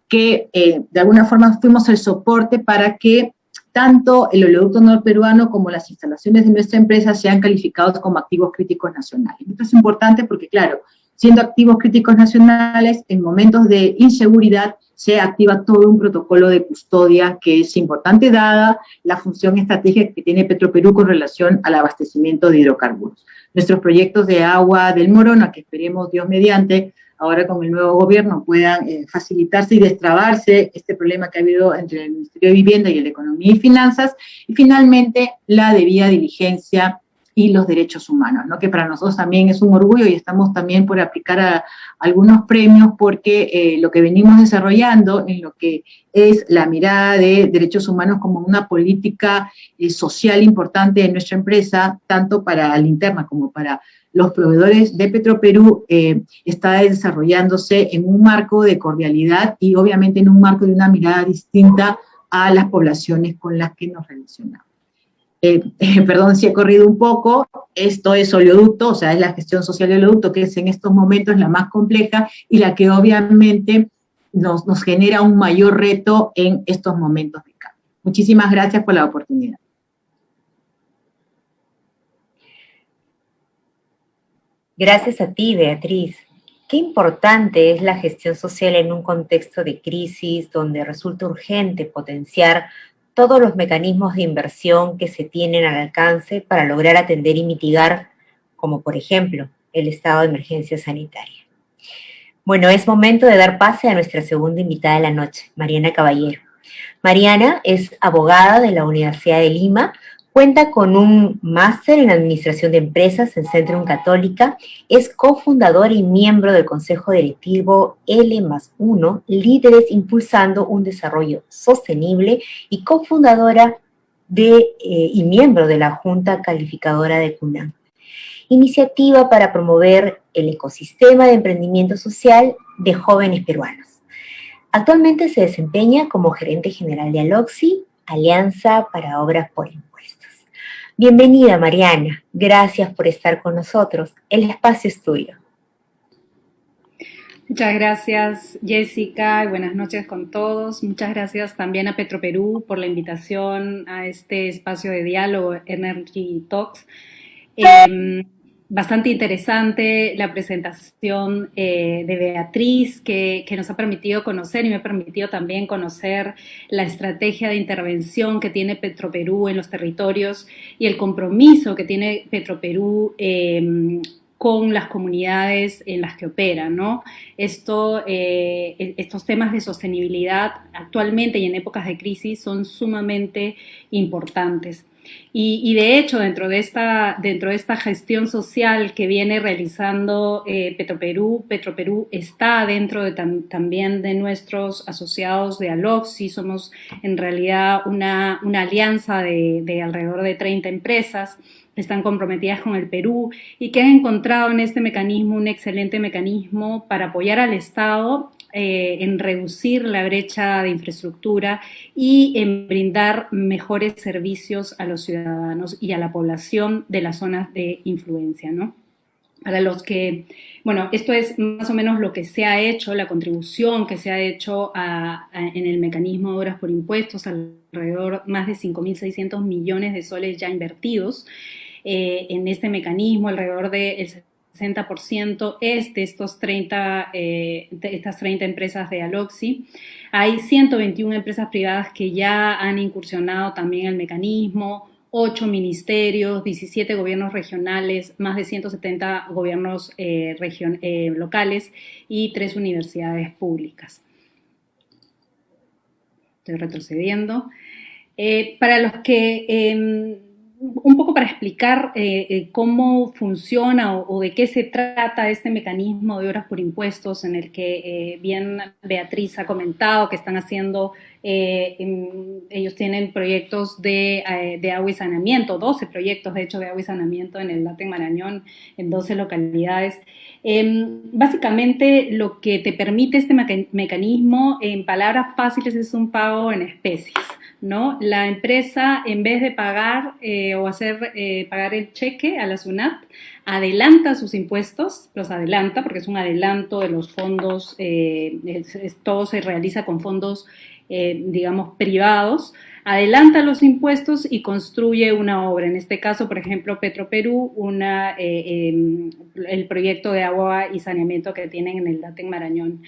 que de alguna forma fuimos el soporte para que tanto el oleoducto norperuano como las instalaciones de nuestra empresa sean calificados como activos críticos nacionales. Esto es importante porque, claro, siendo activos críticos nacionales, en momentos de inseguridad se activa todo un protocolo de custodia que es importante dada la función estratégica que tiene Petroperú con relación al abastecimiento de hidrocarburos. Nuestros proyectos de agua del Morona, que esperemos Dios mediante, ahora con el nuevo gobierno puedan facilitarse y destrabarse este problema que ha habido entre el Ministerio de Vivienda y el de Economía y Finanzas, y finalmente la debida diligencia y los derechos humanos, ¿no? Que para nosotros también es un orgullo y estamos también por aplicar a algunos premios porque lo que venimos desarrollando en lo que es la mirada de derechos humanos como una política social importante en nuestra empresa, tanto para la interna como para los proveedores de Petroperú, está desarrollándose en un marco de cordialidad y obviamente en un marco de una mirada distinta a las poblaciones con las que nos relacionamos. Perdón si he corrido un poco, esto es oleoducto, o sea, es la gestión social de oleoducto, que es en estos momentos la más compleja y la que obviamente nos genera un mayor reto en estos momentos de cambio. Muchísimas gracias por la oportunidad. Gracias a ti, Beatriz. Qué importante es la gestión social en un contexto de crisis donde resulta urgente potenciar todos los mecanismos de inversión que se tienen al alcance para lograr atender y mitigar, como por ejemplo, el estado de emergencia sanitaria. Bueno, es momento de dar pase a nuestra segunda invitada de la noche, Mariana Caballero. Mariana es abogada de la Universidad de Lima, cuenta con un máster en Administración de Empresas en Centrum Católica, es cofundadora y miembro del Consejo Directivo L+1, Líderes Impulsando un Desarrollo Sostenible, y cofundadora y miembro de la Junta Calificadora de CUNAM. Iniciativa para promover el ecosistema de emprendimiento social de jóvenes peruanos. Actualmente se desempeña como gerente general de Aloxi, Alianza para Obras por Impuestos. Bienvenida, Mariana. Gracias por estar con nosotros. El espacio es tuyo. Muchas gracias, Jessica, y buenas noches con todos. Muchas gracias también a Petroperú por la invitación a este espacio de diálogo, Energy Talks. Bastante interesante la presentación de Beatriz, que nos ha permitido conocer y me ha permitido también conocer la estrategia de intervención que tiene Petroperú en los territorios y el compromiso que tiene Petroperú con las comunidades en las que opera, ¿no? Estos temas de sostenibilidad actualmente y en épocas de crisis son sumamente importantes. Y de hecho, dentro de esta gestión social que viene realizando Petroperú está dentro también de nuestros asociados de Aloxi. Somos en realidad una alianza de alrededor de 30 empresas que están comprometidas con el Perú y que han encontrado en este mecanismo un excelente mecanismo para apoyar al Estado en reducir la brecha de infraestructura y en brindar mejores servicios a los ciudadanos y a la población de las zonas de influencia, ¿no? Para los que, bueno, esto es más o menos lo que se ha hecho, la contribución que se ha hecho en el mecanismo de obras por impuestos, alrededor más de 5.600 millones de soles ya invertidos en este mecanismo, alrededor del 60% es de estas 30 empresas de Aloxi. Hay 121 empresas privadas que ya han incursionado también en el mecanismo, 8 ministerios, 17 gobiernos regionales, más de 170 gobiernos locales y 3 universidades públicas. Estoy retrocediendo. Para los que... un poco para explicar cómo funciona o de qué se trata este mecanismo de obras por impuestos en el que bien Beatriz ha comentado que están haciendo, ellos tienen proyectos de agua y saneamiento, 12 proyectos de hecho de agua y saneamiento en el Late Marañón, en 12 localidades. Básicamente lo que te permite este mecanismo, en palabras fáciles, es un pago en especies, ¿no? La empresa, en vez de pagar o pagar el cheque a la SUNAT, adelanta sus impuestos, los adelanta porque es un adelanto de los fondos, todo se realiza con fondos, digamos, privados, adelanta los impuestos y construye una obra. En este caso, por ejemplo, Petroperú, el proyecto de agua y saneamiento que tienen en el Daten Marañón.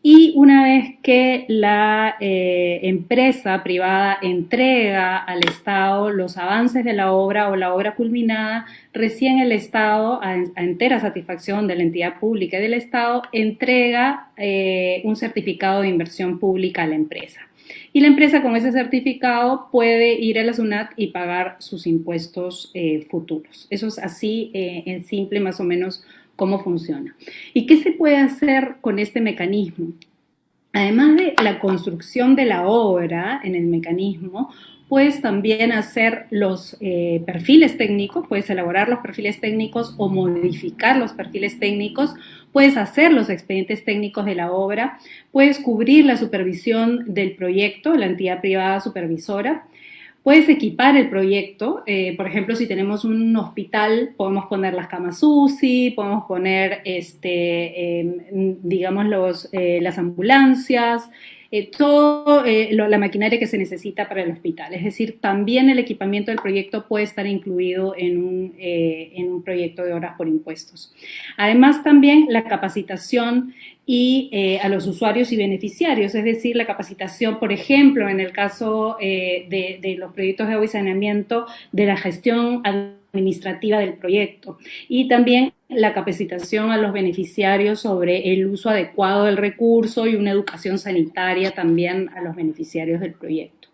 Y una vez que la empresa privada entrega al Estado los avances de la obra o la obra culminada, recién el Estado, a entera satisfacción de la entidad pública y del Estado, entrega un certificado de inversión pública a la empresa. Y la empresa con ese certificado puede ir a la SUNAT y pagar sus impuestos futuros. Eso es así, en simple, más o menos, cómo funciona. ¿Y qué se puede hacer con este mecanismo? Además de la construcción de la obra en el mecanismo, puedes también hacer los perfiles técnicos, puedes elaborar los perfiles técnicos o modificar los perfiles técnicos, puedes hacer los expedientes técnicos de la obra, puedes cubrir la supervisión del proyecto, la entidad privada supervisora, puedes equipar el proyecto, por ejemplo, si tenemos un hospital, podemos poner las camas UCI, podemos poner, digamos, las ambulancias, toda la maquinaria que se necesita para el hospital. Es decir, también el equipamiento del proyecto puede estar incluido en un proyecto de obras por impuestos. Además, también la capacitación y a los usuarios y beneficiarios, es decir, la capacitación, por ejemplo, en el caso de los proyectos de agua y saneamiento, de la gestión administrativa del proyecto, y también la capacitación a los beneficiarios sobre el uso adecuado del recurso y una educación sanitaria también a los beneficiarios del proyecto.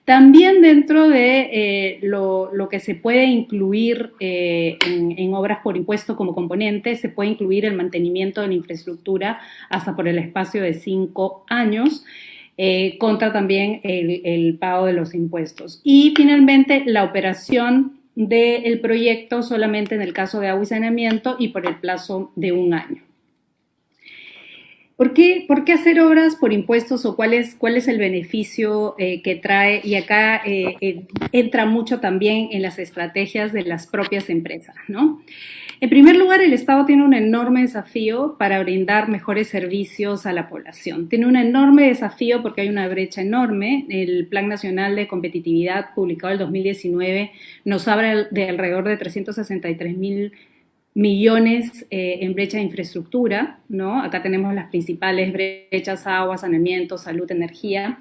También dentro de lo que se puede incluir en obras por impuesto como componente, se puede incluir el mantenimiento de la infraestructura hasta por el espacio de 5 años, contra también el pago de los impuestos. Y finalmente la operación del proyecto solamente en el caso de agua y saneamiento y por el plazo de 1 año. ¿Por qué hacer obras por impuestos o cuál es el beneficio que trae? Y acá entra mucho también en las estrategias de las propias empresas, ¿no? En primer lugar, el Estado tiene un enorme desafío para brindar mejores servicios a la población. Tiene un enorme desafío porque hay una brecha enorme. El Plan Nacional de Competitividad, publicado en el 2019, nos habla de alrededor de 363.000 millones en brecha de infraestructura, ¿no? Acá tenemos las principales brechas: agua, saneamiento, salud, energía.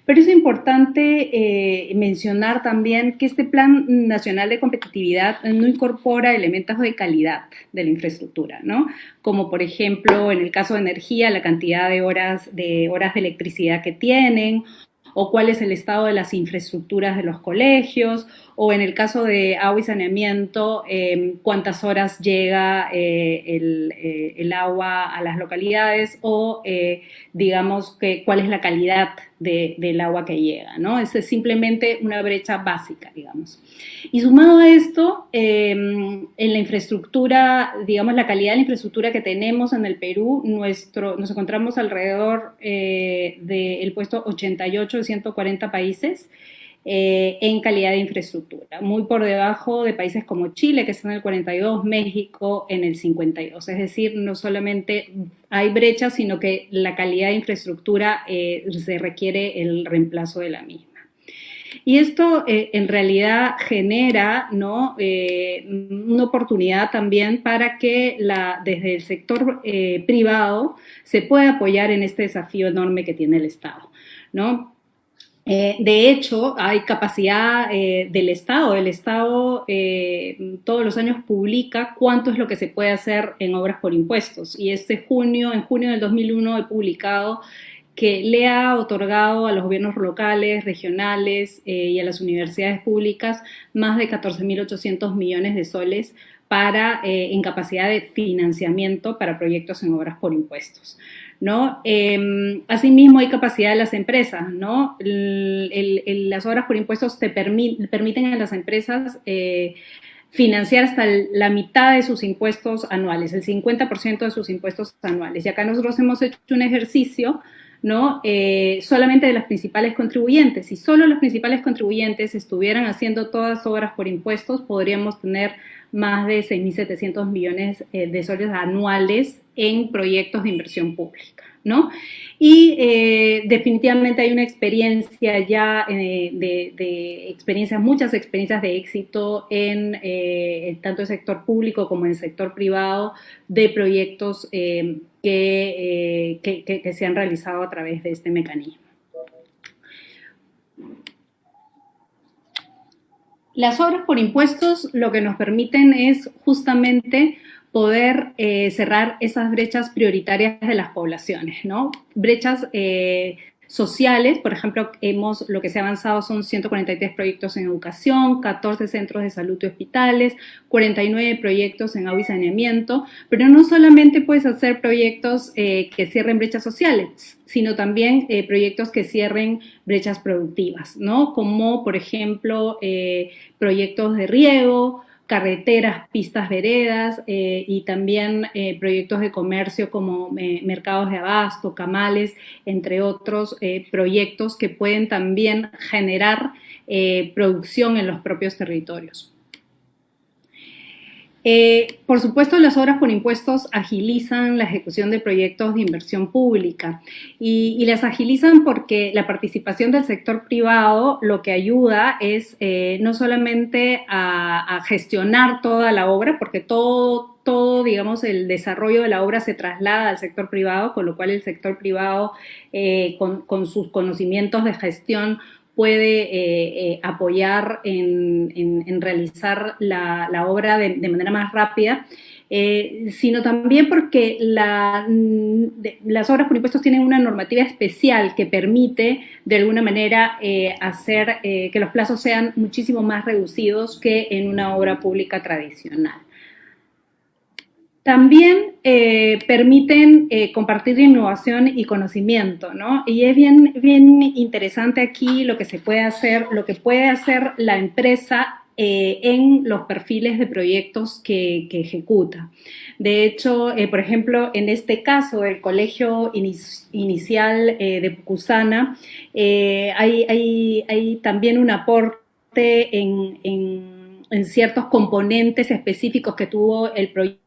Pero es importante mencionar también que este Plan Nacional de Competitividad no incorpora elementos de calidad de la infraestructura, ¿no? Como por ejemplo, en el caso de energía, la cantidad de horas de electricidad que tienen, o cuál es el estado de las infraestructuras de los colegios, o en el caso de agua y saneamiento, cuántas horas llega el agua a las localidades, o digamos cuál es la calidad del agua que llega, ¿no? Es simplemente una brecha básica, digamos. Y sumado a esto, en la infraestructura, digamos, la calidad de la infraestructura que tenemos en el Perú, nos encontramos alrededor del puesto 88 de 140 países en calidad de infraestructura, muy por debajo de países como Chile, que está en el 42, México en el 52. Es decir, no solamente hay brechas, sino que la calidad de infraestructura se requiere el reemplazo de la misma. Y esto en realidad genera, ¿no? Una oportunidad también para que desde el sector privado se pueda apoyar en este desafío enorme que tiene el Estado, ¿no? De hecho, hay capacidad del Estado. El Estado todos los años publica cuánto es lo que se puede hacer en obras por impuestos. Y en junio del 2001 he publicado que le ha otorgado a los gobiernos locales, regionales y a las universidades públicas más de 14.800 millones de soles en capacidad de financiamiento para proyectos en obras por impuestos, ¿no? Asimismo, hay capacidad de las empresas, ¿no? Las obras por impuestos permiten a las empresas financiar hasta la mitad de sus impuestos anuales, el 50% de sus impuestos anuales. Y acá nosotros hemos hecho un ejercicio, ¿no? Solamente de las principales contribuyentes. Si solo los principales contribuyentes estuvieran haciendo todas obras por impuestos, podríamos tener más de 6.700 millones de soles anuales en proyectos de inversión pública, ¿no? Y definitivamente hay una experiencia ya muchas experiencias de éxito en tanto el sector público como en el sector privado de proyectos que se han realizado a través de este mecanismo. Las obras por impuestos lo que nos permiten es justamente poder cerrar esas brechas prioritarias de las poblaciones, ¿no? Brechas sociales, por ejemplo, lo que se ha avanzado son 143 proyectos en educación, 14 centros de salud y hospitales, 49 proyectos en agua y saneamiento, pero no solamente puedes hacer proyectos que cierren brechas sociales, sino también proyectos que cierren brechas productivas, ¿no? Como, por ejemplo, proyectos de riego, carreteras, pistas, veredas y también proyectos de comercio como mercados de abasto, camales, entre otros proyectos que pueden también generar producción en los propios territorios. Por supuesto, las obras por impuestos agilizan la ejecución de proyectos de inversión pública y las agilizan porque la participación del sector privado lo que ayuda es no solamente a gestionar toda la obra, porque todo, digamos, el desarrollo de la obra se traslada al sector privado, con lo cual el sector privado, con sus conocimientos de gestión, puede apoyar en realizar la obra de manera más rápida, sino también porque las obras por impuestos tienen una normativa especial que permite, de alguna manera, hacer que los plazos sean muchísimo más reducidos que en una obra pública tradicional. También permiten compartir innovación y conocimiento, ¿no? Y es bien interesante aquí lo que puede hacer la empresa en los perfiles de proyectos que ejecuta. De hecho, por ejemplo, en este caso, el Colegio Inicial de Pucusana, hay también un aporte en ciertos componentes específicos que tuvo el proyecto,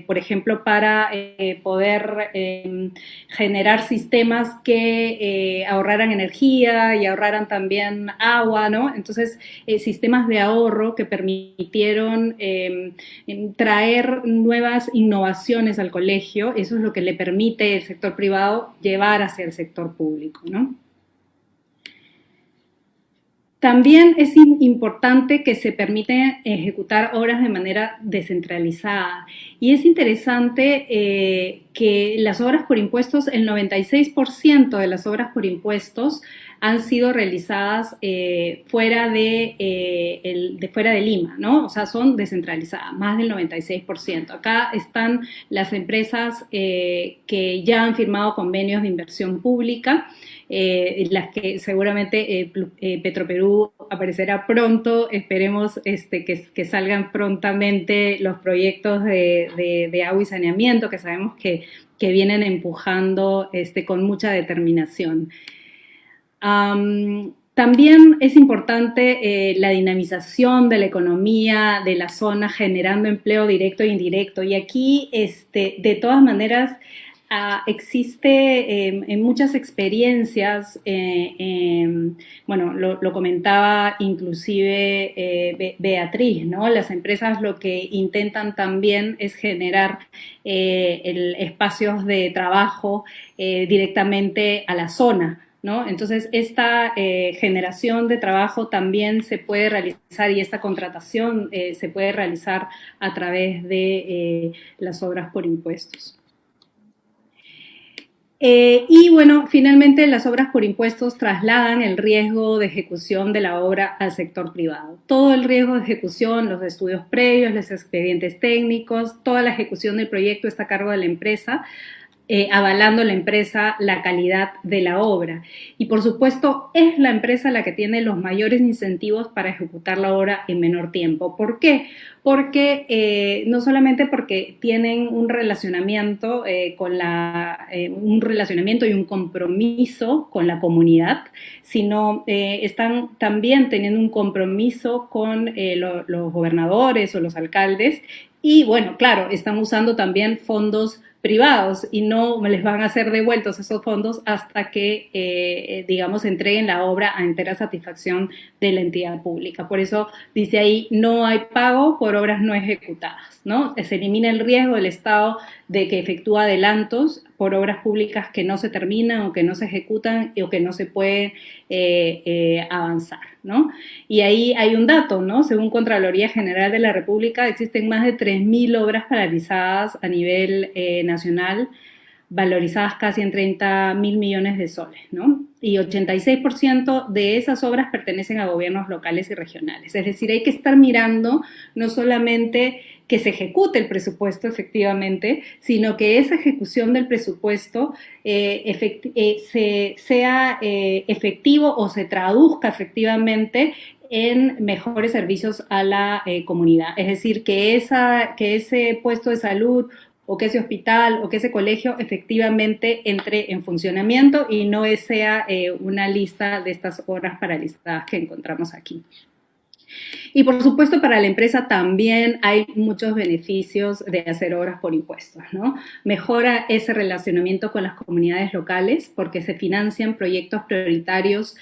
por ejemplo, para poder generar sistemas que ahorraran energía y ahorraran también agua, ¿no? Entonces, sistemas de ahorro que permitieron traer nuevas innovaciones al colegio. Eso es lo que le permite el sector privado llevar hacia el sector público, ¿no? También es importante que se permite ejecutar obras de manera descentralizada. Y es interesante que las obras por impuestos, el 96% de las obras por impuestos han sido realizadas fuera de Lima, ¿no? O sea, son descentralizadas, más del 96%. Acá están las empresas que ya han firmado convenios de inversión pública, las que seguramente Petroperú aparecerá pronto. Esperemos que salgan prontamente los proyectos de agua y saneamiento, que sabemos que vienen empujando con mucha determinación. También es importante la dinamización de la economía de la zona, generando empleo directo e indirecto. Y aquí, de todas maneras, existe en muchas experiencias, bueno, lo comentaba inclusive Beatriz, ¿no? Las empresas lo que intentan también es generar espacios de trabajo directamente a la zona, ¿no? Entonces, esta generación de trabajo también se puede realizar, y esta contratación se puede realizar a través de las obras por impuestos. Y bueno, finalmente las obras por impuestos trasladan el riesgo de ejecución de la obra al sector privado. Todo el riesgo de ejecución, los estudios previos, los expedientes técnicos, toda la ejecución del proyecto está a cargo de la empresa, avalando la empresa la calidad de la obra. Y por supuesto es la empresa la que tiene los mayores incentivos para ejecutar la obra en menor tiempo. ¿Por qué? Porque no solamente porque tienen un relacionamiento un relacionamiento y un compromiso con la comunidad, sino están también teniendo un compromiso con los gobernadores o los alcaldes. Y bueno, claro, están usando también fondos privados y no les van a ser devueltos esos fondos hasta que, digamos, entreguen la obra a entera satisfacción de la entidad pública. Por eso dice ahí, no hay pago por obras no ejecutadas, ¿no? Se elimina el riesgo del Estado de que efectúa adelantos por obras públicas que no se terminan o que no se ejecutan o que no se puede avanzar, ¿no? Y ahí hay un dato, ¿no? Según Contraloría General de la República, existen más de 3.000 obras paralizadas a nivel nacional, valorizadas casi en 30.000 millones de soles, ¿no? Y 86% de esas obras pertenecen a gobiernos locales y regionales. Es decir, hay que estar mirando no solamente que se ejecute el presupuesto efectivamente, sino que esa ejecución del presupuesto sea efectivo o se traduzca efectivamente en mejores servicios a la comunidad. Es decir, que ese puesto de salud o que ese hospital o que ese colegio efectivamente entre en funcionamiento y no sea una lista de estas obras paralizadas que encontramos aquí. Y por supuesto para la empresa también hay muchos beneficios de hacer obras por impuestos, ¿no? Mejora ese relacionamiento con las comunidades locales porque se financian proyectos prioritarios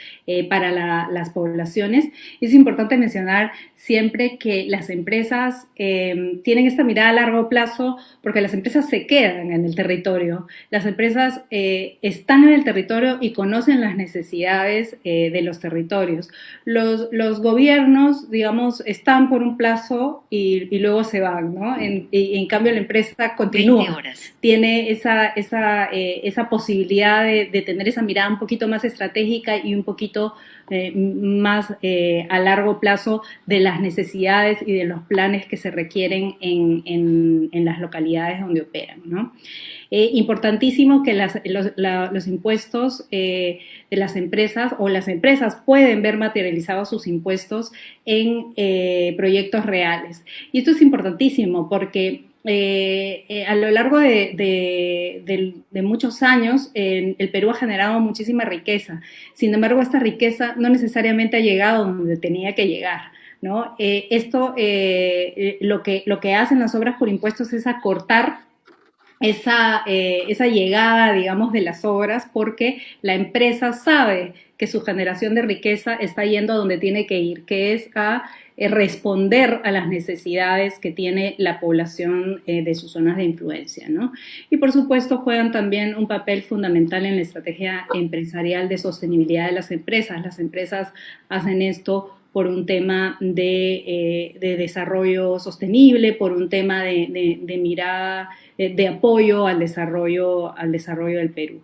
para las poblaciones. Es importante mencionar siempre que las empresas tienen esta mirada a largo plazo porque las empresas se quedan en el territorio. Las empresas están en el territorio y conocen las necesidades de los territorios. Los gobiernos, digamos, están por un plazo y luego se van, ¿no? En cambio la empresa continúa, tiene esa posibilidad de tener esa mirada un poquito más estratégica y un poquito más a largo plazo de las necesidades y de los planes que se requieren en las localidades donde operan, ¿no? Importantísimo que los impuestos de las empresas o las empresas pueden ver materializados sus impuestos en proyectos reales. Y esto es importantísimo porque a lo largo de muchos años el Perú ha generado muchísima riqueza. Sin embargo, esta riqueza no necesariamente ha llegado donde tenía que llegar, ¿no? Lo que hacen las obras por impuestos es acortar esa llegada, digamos, de las obras porque la empresa sabe que su generación de riqueza está yendo a donde tiene que ir, que es a responder a las necesidades que tiene la población de sus zonas de influencia, ¿no? Y por supuesto juegan también un papel fundamental en la estrategia empresarial de sostenibilidad de las empresas. Las empresas hacen esto por un tema de desarrollo sostenible, por un tema de mirada, de apoyo al desarrollo del Perú.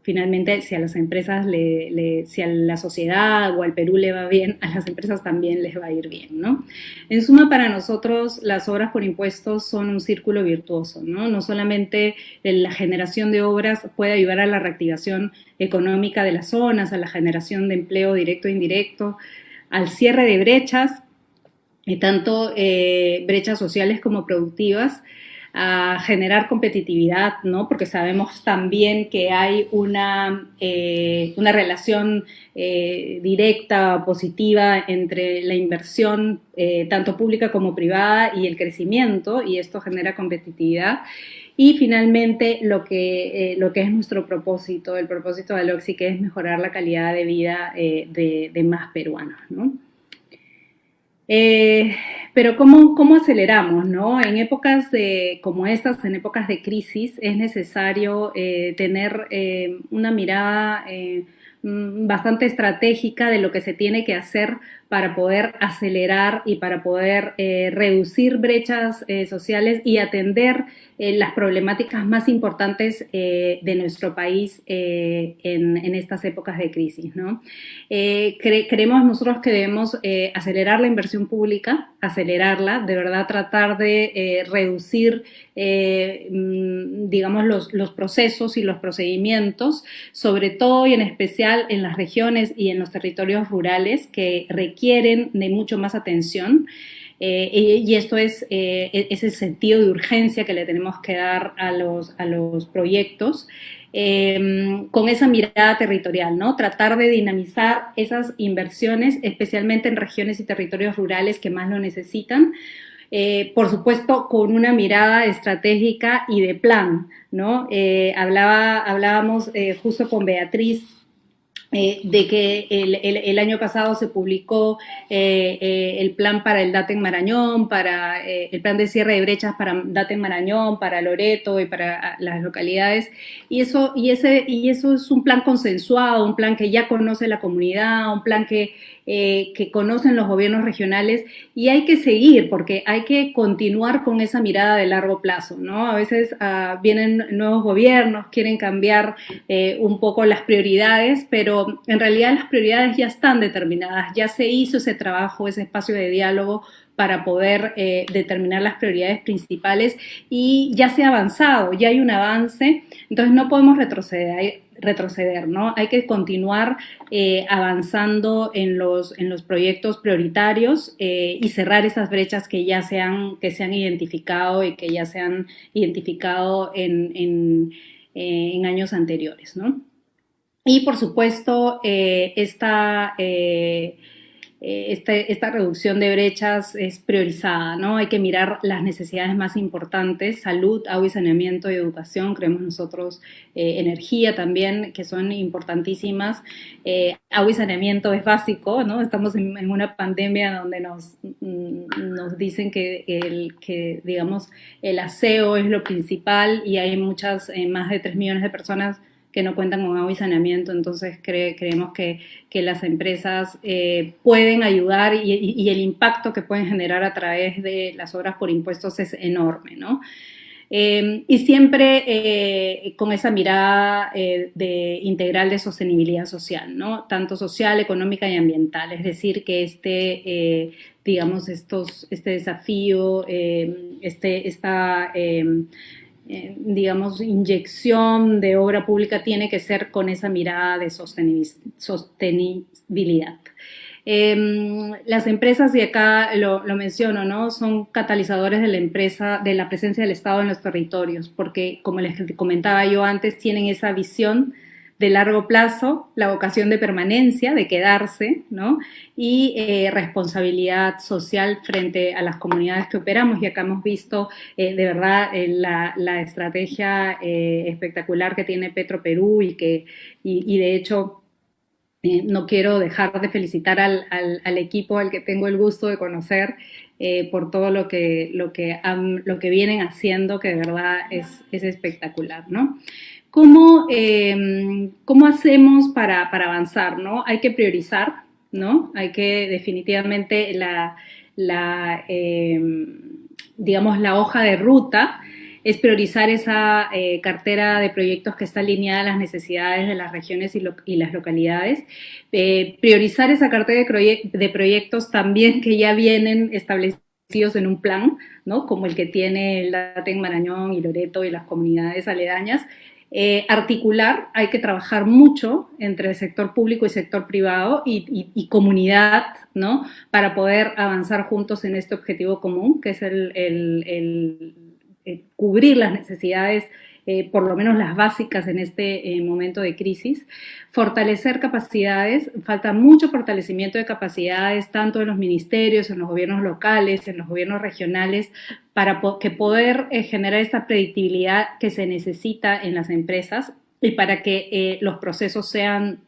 Finalmente, si a las empresas, si a la sociedad o al Perú le va bien, a las empresas también les va a ir bien, ¿no? En suma, para nosotros, las obras por impuestos son un círculo virtuoso, ¿no? No solamente la generación de obras puede ayudar a la reactivación económica de las zonas, a la generación de empleo directo e indirecto, al cierre de brechas, tanto brechas sociales como productivas, a generar competitividad, ¿no? Porque sabemos también que hay una relación directa, positiva entre la inversión, tanto pública como privada, y el crecimiento, y esto genera competitividad. Y finalmente, lo que es nuestro propósito, el propósito de Aloxi, que es mejorar la calidad de vida de más peruanos, ¿no? Pero ¿cómo aceleramos, ¿no? En épocas como estas, en épocas de crisis, es necesario tener una mirada bastante estratégica de lo que se tiene que hacer para poder acelerar y para poder reducir brechas sociales y atender las problemáticas más importantes de nuestro país en estas épocas de crisis, ¿no? Creemos nosotros que debemos acelerar la inversión pública, acelerarla, de verdad tratar de reducir, digamos, los procesos y los procedimientos, sobre todo y en especial en las regiones y en los territorios rurales que requieren de mucho más atención. Y esto es el sentido de urgencia que le tenemos que dar a los proyectos, con esa mirada territorial, ¿no? Tratar de dinamizar esas inversiones, especialmente en regiones y territorios rurales que más lo necesitan. por supuesto con una mirada estratégica y de plan, ¿no? Hablábamos justo con Beatriz de que el año pasado se publicó el plan para el Daten Marañón, para el plan de cierre de brechas para Daten Marañón, para Loreto y para las localidades, y eso es un plan consensuado, un plan que ya conoce la comunidad, un plan que conocen los gobiernos regionales, y hay que seguir porque hay que continuar con esa mirada de largo plazo, ¿no? A veces vienen nuevos gobiernos, quieren cambiar un poco las prioridades, pero en realidad las prioridades ya están determinadas, ya se hizo ese trabajo, ese espacio de diálogo para poder determinar las prioridades principales, y ya se ha avanzado, ya hay un avance, entonces no podemos retroceder, ¿no? Hay que continuar avanzando en los proyectos prioritarios y cerrar esas brechas que se han identificado y que ya se han identificado en años anteriores, ¿no? Y por supuesto, esta reducción de brechas es priorizada, ¿no? Hay que mirar las necesidades más importantes: salud, agua y saneamiento y educación, creemos nosotros, energía también, que son importantísimas. Agua y saneamiento es básico, ¿no? Estamos en una pandemia donde nos dicen que digamos, el aseo es lo principal, y hay más de 3 millones de personas que no cuentan con agua y saneamiento, entonces creemos que las empresas pueden ayudar, y el impacto que pueden generar a través de las obras por impuestos es enorme, ¿no? Y siempre con esa mirada integral de sostenibilidad social, ¿no? Tanto social, económica y ambiental, es decir, que este desafío, digamos, inyección de obra pública tiene que ser con esa mirada de sostenibilidad. Las empresas, y acá lo menciono, ¿no? Son catalizadores de la presencia del Estado en los territorios, porque, como les comentaba yo antes, tienen esa visión de largo plazo, la vocación de permanencia, de quedarse, ¿no? Y responsabilidad social frente a las comunidades que operamos. Y acá hemos visto de verdad la estrategia espectacular que tiene Petroperú, y de hecho no quiero dejar de felicitar al equipo al que tengo el gusto de conocer por todo lo que vienen haciendo, que de verdad es espectacular, ¿no? ¿Cómo hacemos para avanzar, ¿no? Hay que priorizar, ¿no? Hay que definitivamente digamos, la hoja de ruta es priorizar esa cartera de proyectos que está alineada a las necesidades de las regiones y las localidades. Priorizar esa cartera de proyectos también que ya vienen establecidos en un plan, ¿no? Como el que tiene el Daten Marañón y Loreto y las comunidades aledañas. Articular, hay que trabajar mucho entre el sector público y sector privado y comunidad, ¿no? Para poder avanzar juntos en este objetivo común, que es el cubrir las necesidades, por lo menos las básicas en este momento de crisis. Fortalecer capacidades, falta mucho fortalecimiento de capacidades, tanto en los ministerios, en los gobiernos locales, en los gobiernos regionales, para poder generar esa predictibilidad que se necesita en las empresas, y para que los procesos sean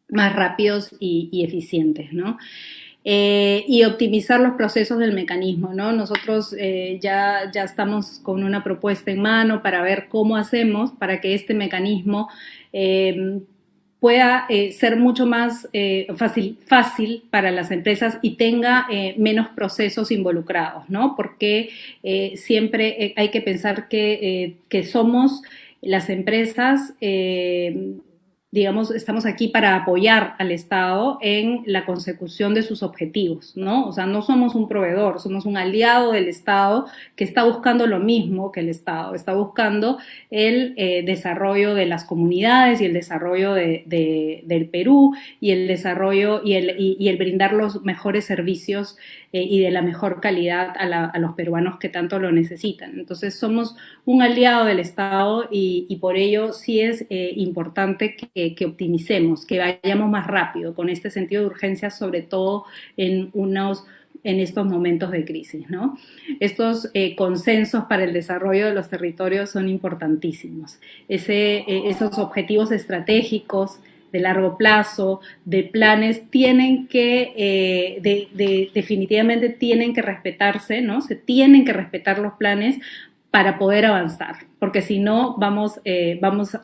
más rápidos y eficientes, ¿no? Y optimizar los procesos del mecanismo, ¿no? Nosotros ya estamos con una propuesta en mano para ver cómo hacemos para que este mecanismo pueda ser mucho más fácil para las empresas y tenga menos procesos involucrados, ¿no? Porque siempre hay que pensar que somos las empresas, digamos, estamos aquí para apoyar al Estado en la consecución de sus objetivos, ¿no? O sea, no somos un proveedor, somos un aliado del Estado que está buscando lo mismo que el Estado, está buscando el desarrollo de las comunidades y el desarrollo del Perú, y el desarrollo y el brindar los mejores servicios y de la mejor calidad a los peruanos que tanto lo necesitan. Entonces somos un aliado del Estado, y por ello sí es importante que optimicemos, que vayamos más rápido con este sentido de urgencia, sobre todo en unos en estos momentos de crisis, ¿no? Estos consensos para el desarrollo de los territorios son importantísimos. Esos objetivos estratégicos de largo plazo, de planes, tienen que, definitivamente tienen que respetarse, ¿no? Se tienen que respetar los planes para poder avanzar, porque si no vamos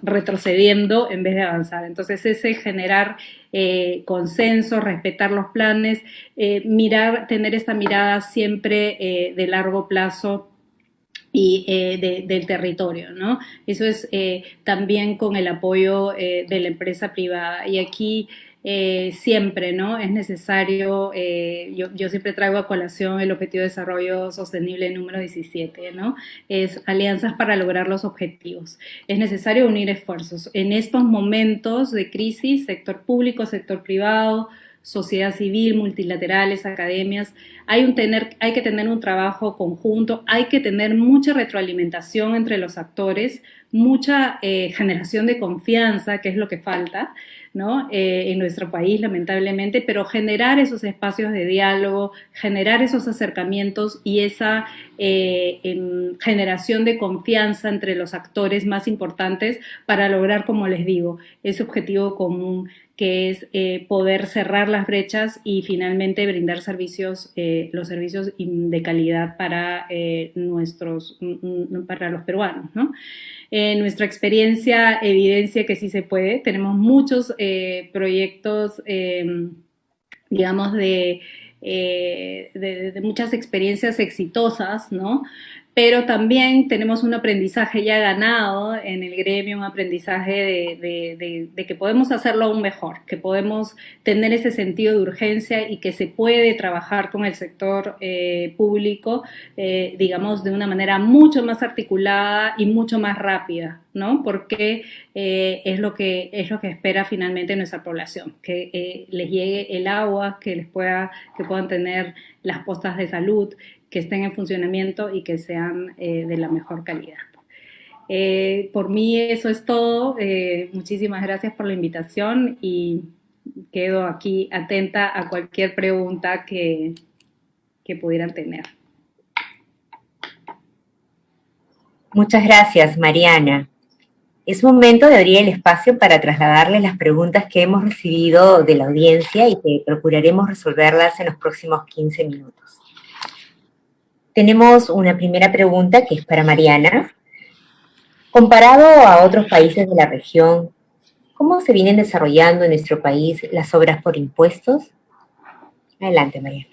retrocediendo en vez de avanzar. Entonces ese generar consenso, respetar los planes, tener esta mirada siempre de largo plazo y del territorio, ¿no? Eso es también con el apoyo de la empresa privada. Y aquí siempre, ¿no? Es necesario, yo siempre traigo a colación el Objetivo de Desarrollo Sostenible número 17, ¿no? Es alianzas para lograr los objetivos. Es necesario unir esfuerzos. En estos momentos de crisis, sector público, sector privado, sociedad civil, multilaterales, academias, hay que tener un trabajo conjunto, hay que tener mucha retroalimentación entre los actores, mucha generación de confianza, que es lo que falta, ¿no? En nuestro país, lamentablemente, pero generar esos espacios de diálogo, generar esos acercamientos y esa generación de confianza entre los actores más importantes para lograr, como les digo, ese objetivo común que es poder cerrar las brechas y finalmente brindar los servicios de calidad para para los peruanos, ¿no? Nuestra experiencia evidencia que sí se puede. Tenemos muchos proyectos, digamos, de muchas experiencias exitosas, ¿no? Pero también tenemos un aprendizaje ya ganado en el gremio, un aprendizaje de que podemos hacerlo aún mejor, que podemos tener ese sentido de urgencia y que se puede trabajar con el sector público, digamos, de una manera mucho más articulada y mucho más rápida, ¿no? Porque es lo que espera finalmente nuestra población, que les llegue el agua, que puedan tener las postas de salud, que estén en funcionamiento y que sean de la mejor calidad. Por mí eso es todo. Muchísimas gracias por la invitación y quedo aquí atenta a cualquier pregunta que pudieran tener. Muchas gracias, Mariana. Es momento de abrir el espacio para trasladarles las preguntas que hemos recibido de la audiencia y que procuraremos resolverlas en los próximos 15 minutos. Tenemos una primera pregunta que es para Mariana. Comparado a otros países de la región, ¿cómo se vienen desarrollando en nuestro país las obras por impuestos? Adelante, Mariana.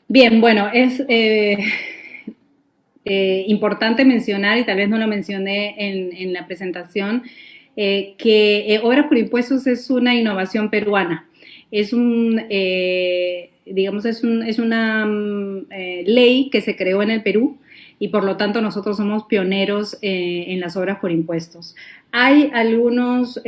Bien, bueno, es importante mencionar, y tal vez no lo mencioné en la presentación, que obras por impuestos es una innovación peruana. Es una ley que se creó en el Perú y por lo tanto nosotros somos pioneros en las obras por impuestos. Hay algunos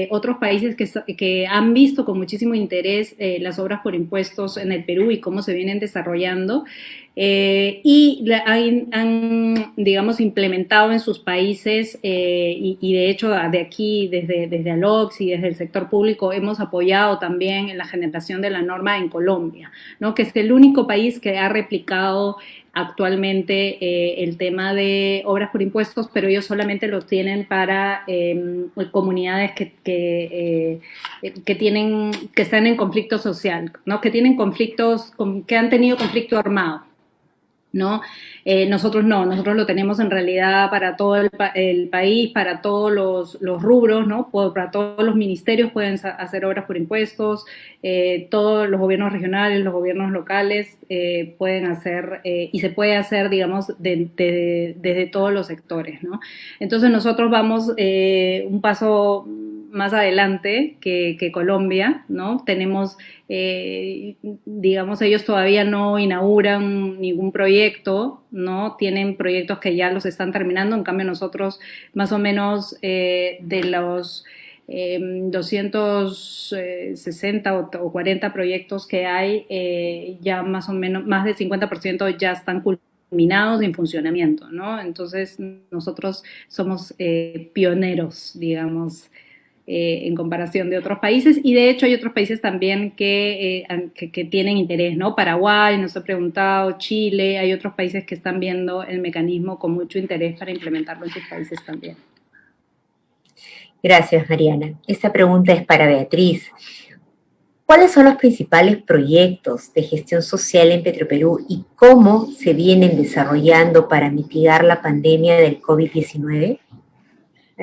otros países que han visto con muchísimo interés las obras por impuestos en el Perú y cómo se vienen desarrollando y han, digamos, implementado en sus países y de hecho de aquí, desde ALOCS y desde el sector público, hemos apoyado también en la generación de la norma en Colombia, ¿no? Que es el único país que ha replicado actualmente el tema de obras por impuestos, pero ellos solamente los tienen para comunidades que están en conflicto social, ¿no? Que tienen conflictos, que han tenido conflicto armado, ¿no? Nosotros no, nosotros lo tenemos en realidad para todo el país, para todos los rubros, ¿no? Para todos los ministerios pueden hacer obras por impuestos, todos los gobiernos regionales, los gobiernos locales pueden hacer, y se puede hacer, digamos, desde todos los sectores, ¿no? Entonces nosotros vamos un paso más adelante que Colombia, ¿no? Tenemos, digamos, ellos todavía no inauguran ningún proyecto, ¿no? Tienen proyectos que ya los están terminando, en cambio nosotros más o menos de los 260 o 40 proyectos que hay, ya más o menos, más del 50% ya están culminados y en funcionamiento, ¿no? Entonces nosotros somos pioneros, digamos, en comparación de otros países, y de hecho hay otros países también que tienen interés, ¿no? Paraguay, nos ha preguntado, Chile, hay otros países que están viendo el mecanismo con mucho interés para implementarlo en sus países también. Gracias, Mariana. Esta pregunta es para Beatriz. ¿Cuáles son los principales proyectos de gestión social en Petroperú y cómo se vienen desarrollando para mitigar la pandemia del COVID-19?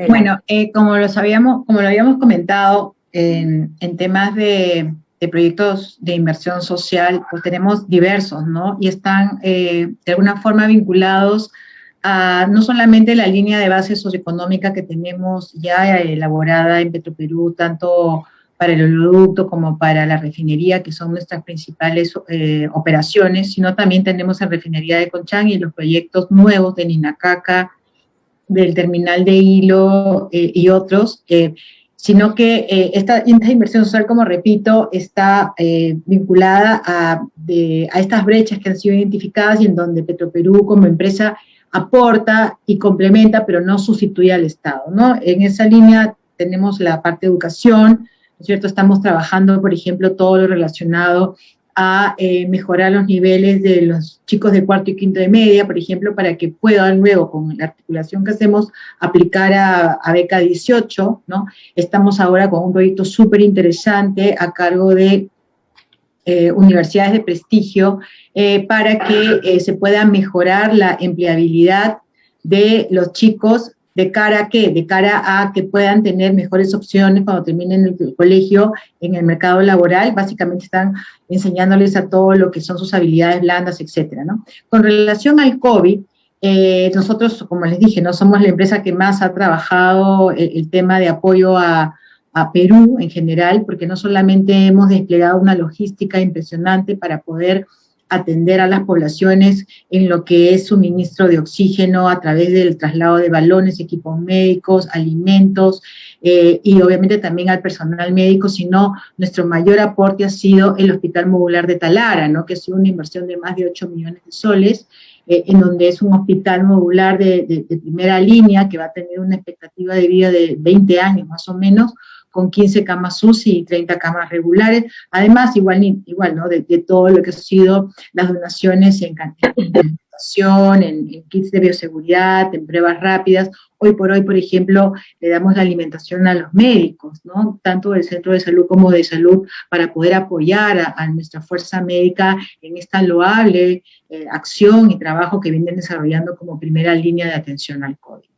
Bueno, como lo habíamos comentado en temas de proyectos de inversión social, pues tenemos diversos, ¿no? Y están de alguna forma vinculados a no solamente la línea de base socioeconómica que tenemos ya elaborada en Petroperú, tanto para el oleoducto como para la refinería, que son nuestras principales operaciones, sino también tenemos en refinería de Conchán y los proyectos nuevos de Ninacaca, del terminal de Hilo y otros, sino que esta inversión social, como repito, está vinculada a estas brechas que han sido identificadas y en donde Petroperú como empresa aporta y complementa, pero no sustituye al Estado, ¿no? En esa línea tenemos la parte de educación, ¿no es cierto? Estamos trabajando, por ejemplo, todo lo relacionado a mejorar los niveles de los chicos de cuarto y quinto de media, por ejemplo, para que puedan luego, con la articulación que hacemos, aplicar a beca 18, ¿no? Estamos ahora con un proyecto súper interesante a cargo de universidades de prestigio para que se pueda mejorar la empleabilidad de los chicos. ¿De cara a qué? De cara a que puedan tener mejores opciones cuando terminen el colegio en el mercado laboral. Básicamente están enseñándoles a todo lo que son sus habilidades blandas, etcétera, ¿no? Con relación al COVID, nosotros, como les dije, no somos la empresa que más ha trabajado el tema de apoyo a Perú en general, porque no solamente hemos desplegado una logística impresionante para poder atender a las poblaciones en lo que es suministro de oxígeno a través del traslado de balones, equipos médicos, alimentos y obviamente también al personal médico, sino nuestro mayor aporte ha sido el Hospital Modular de Talara, ¿no? Que ha sido una inversión de más de 8 millones de soles, en donde es un hospital modular de primera línea que va a tener una expectativa de vida de 20 años más o menos, con 15 camas UCI y 30 camas regulares, además igual ¿no? de todo lo que han sido las donaciones en alimentación, en kits de bioseguridad, en pruebas rápidas. Hoy por hoy, por ejemplo, le damos la alimentación a los médicos, ¿no? Tanto del centro de salud como de salud, para poder apoyar a nuestra fuerza médica en esta loable acción y trabajo que vienen desarrollando como primera línea de atención al COVID.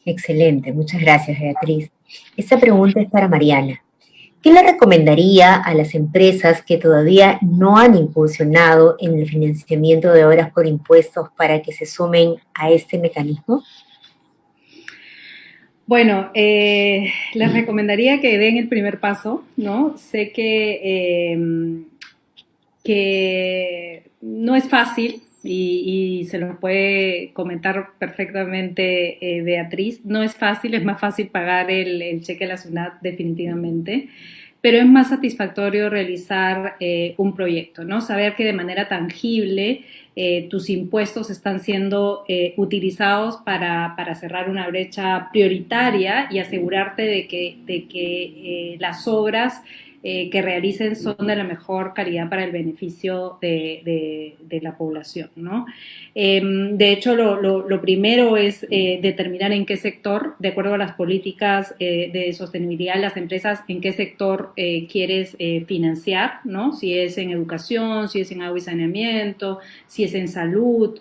Excelente, muchas gracias, Beatriz. Esta pregunta es para Mariana. ¿Qué le recomendaría a las empresas que todavía no han incursionado en el financiamiento de obras por impuestos para que se sumen a este mecanismo? Bueno, les recomendaría que den el primer paso, ¿no? Sé que no es fácil, y se lo puede comentar perfectamente Beatriz, no es fácil, es más fácil pagar el cheque a la SUNAT definitivamente, pero es más satisfactorio realizar un proyecto, ¿no? Saber que de manera tangible tus impuestos están siendo utilizados para cerrar una brecha prioritaria y asegurarte de que las obras que realicen son de la mejor calidad para el beneficio de la población, ¿no? De hecho, lo primero es determinar en qué sector, de acuerdo a las políticas de sostenibilidad de las empresas, en qué sector quieres financiar, ¿no? Si es en educación, si es en agua y saneamiento, si es en salud,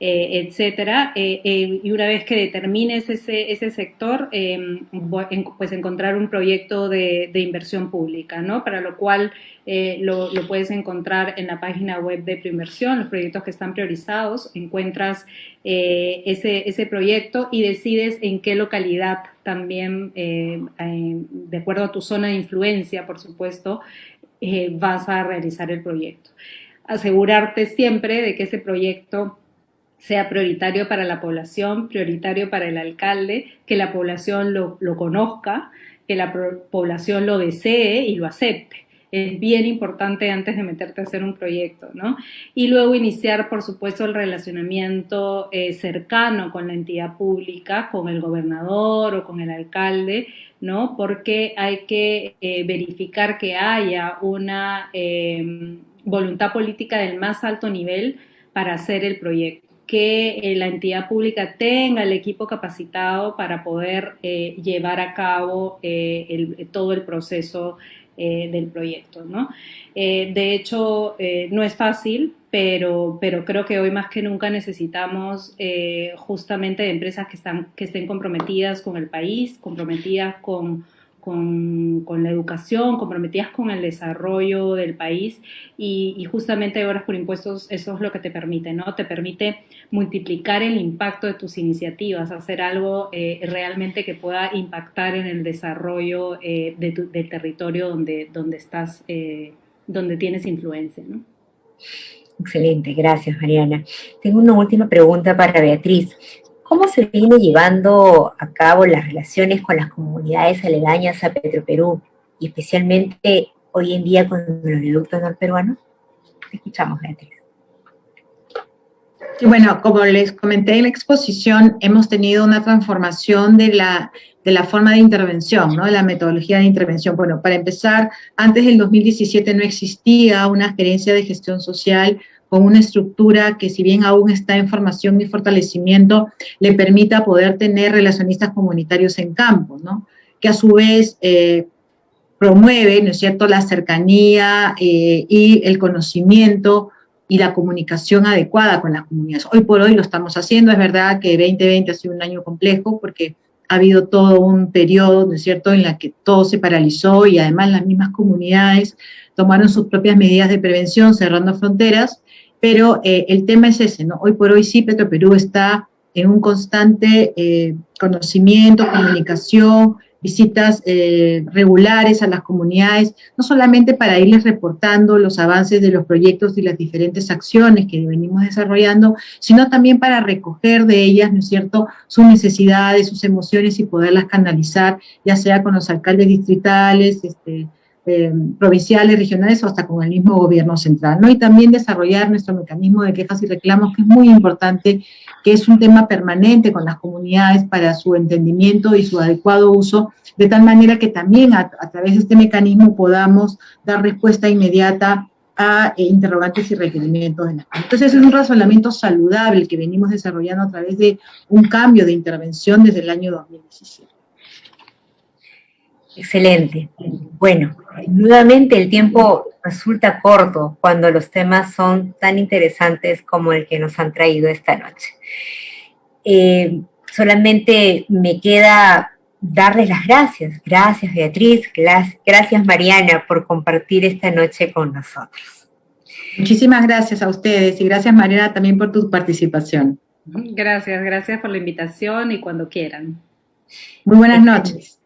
etcétera, y una vez que determines ese sector, pues encontrar un proyecto de inversión pública, ¿no? Para lo cual lo puedes encontrar en la página web de Proinversión, los proyectos que están priorizados, encuentras ese proyecto y decides en qué localidad también, de acuerdo a tu zona de influencia, por supuesto, vas a realizar el proyecto. Asegurarte siempre de que ese proyecto sea prioritario para la población, prioritario para el alcalde, que la población lo conozca, que la población lo desee y lo acepte. es bien importante antes de meterte a hacer un proyecto, ¿no? Y luego iniciar, por supuesto, el relacionamiento cercano con la entidad pública, con el gobernador o con el alcalde, ¿no? Porque hay que verificar que haya una voluntad política del más alto nivel para hacer el proyecto, que la entidad pública tenga el equipo capacitado para poder llevar a cabo todo el proceso del proyecto, ¿no? De hecho, no es fácil, pero creo que hoy más que nunca necesitamos justamente de empresas que estén comprometidas con el país, comprometidas con la educación, comprometidas con el desarrollo del país y justamente Obras por Impuestos eso es lo que te permite, ¿no? Te permite multiplicar el impacto de tus iniciativas, hacer algo realmente que pueda impactar en el desarrollo del territorio donde estás, donde tienes influencia, ¿no? Excelente, gracias Mariana. Tengo una última pregunta para Beatriz. ¿Cómo se viene llevando a cabo las relaciones con las comunidades aledañas a Petroperú y especialmente hoy en día con el oleoducto norperuano? Te escuchamos, Beatriz. Y bueno, como les comenté en la exposición, hemos tenido una transformación de la forma de intervención, ¿no? De la metodología de intervención. Bueno, para empezar, antes del 2017 no existía una gerencia de gestión social con una estructura que, si bien aún está en formación y fortalecimiento, le permita poder tener relacionistas comunitarios en campo, ¿no? Que a su vez promueve, ¿no es cierto?, la cercanía y el conocimiento y la comunicación adecuada con las comunidades. Hoy por hoy lo estamos haciendo, es verdad que 2020 ha sido un año complejo porque ha habido todo un periodo, ¿no es cierto?, en la que todo se paralizó y además las mismas comunidades tomaron sus propias medidas de prevención, cerrando fronteras, pero el tema es ese, ¿no? Hoy por hoy sí Petroperú está en un constante conocimiento, comunicación, visitas regulares a las comunidades, no solamente para irles reportando los avances de los proyectos y las diferentes acciones que venimos desarrollando, sino también para recoger de ellas, ¿no es cierto?, sus necesidades, sus emociones y poderlas canalizar, ya sea con los alcaldes distritales, provinciales, regionales o hasta con el mismo gobierno central, ¿no? Y también desarrollar nuestro mecanismo de quejas y reclamos, que es muy importante, que es un tema permanente con las comunidades para su entendimiento y su adecuado uso, de tal manera que también a través de este mecanismo podamos dar respuesta inmediata a interrogantes y requerimientos de las comunidades. Entonces es un razonamiento saludable que venimos desarrollando a través de un cambio de intervención desde el año 2017. Excelente. Bueno, nuevamente el tiempo resulta corto cuando los temas son tan interesantes como el que nos han traído esta noche. Solamente me queda darles las gracias. Gracias, Beatriz. Gracias, Mariana, por compartir esta noche con nosotros. Muchísimas gracias a ustedes y gracias, Mariana, también por tu participación. Gracias por la invitación y cuando quieran. Muy buenas noches.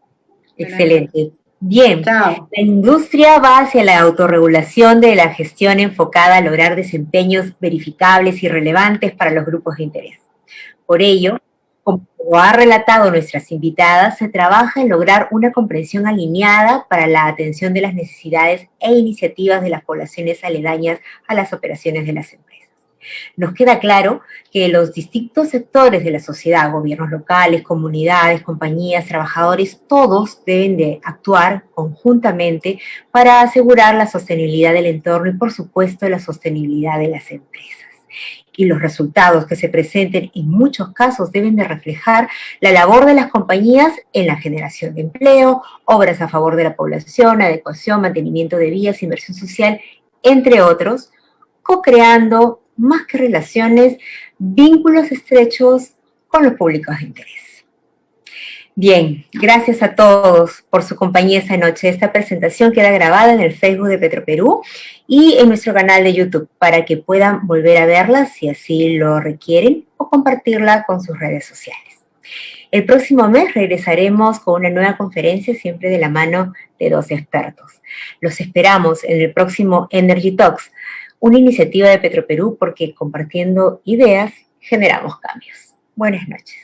Excelente. Bien, Chao. La industria va hacia la autorregulación de la gestión enfocada a lograr desempeños verificables y relevantes para los grupos de interés. Por ello, como ha relatado nuestras invitadas, se trabaja en lograr una comprensión alineada para la atención de las necesidades e iniciativas de las poblaciones aledañas a las operaciones de las empresas. Nos queda claro que los distintos sectores de la sociedad, gobiernos locales, comunidades, compañías, trabajadores, todos deben de actuar conjuntamente para asegurar la sostenibilidad del entorno y, por supuesto, la sostenibilidad de las empresas. Y los resultados que se presenten en muchos casos deben de reflejar la labor de las compañías en la generación de empleo, obras a favor de la población, adecuación, mantenimiento de vías, inversión social, entre otros, co-creando más que relaciones, vínculos estrechos con los públicos de interés. Bien, gracias a todos por su compañía esta noche. Esta presentación queda grabada en el Facebook de Petroperú y en nuestro canal de YouTube para que puedan volver a verla si así lo requieren o compartirla con sus redes sociales. El próximo mes regresaremos con una nueva conferencia, siempre de la mano de 2 expertos. Los esperamos en el próximo Energy Talks, una iniciativa de Petroperú, porque compartiendo ideas generamos cambios. Buenas noches.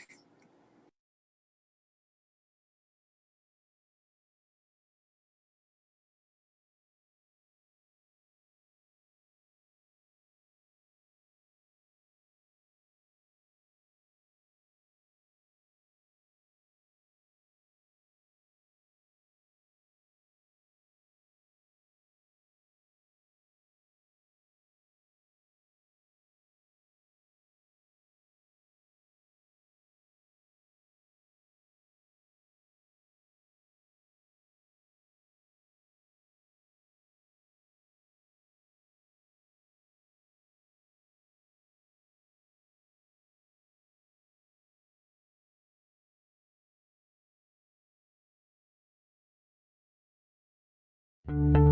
Thank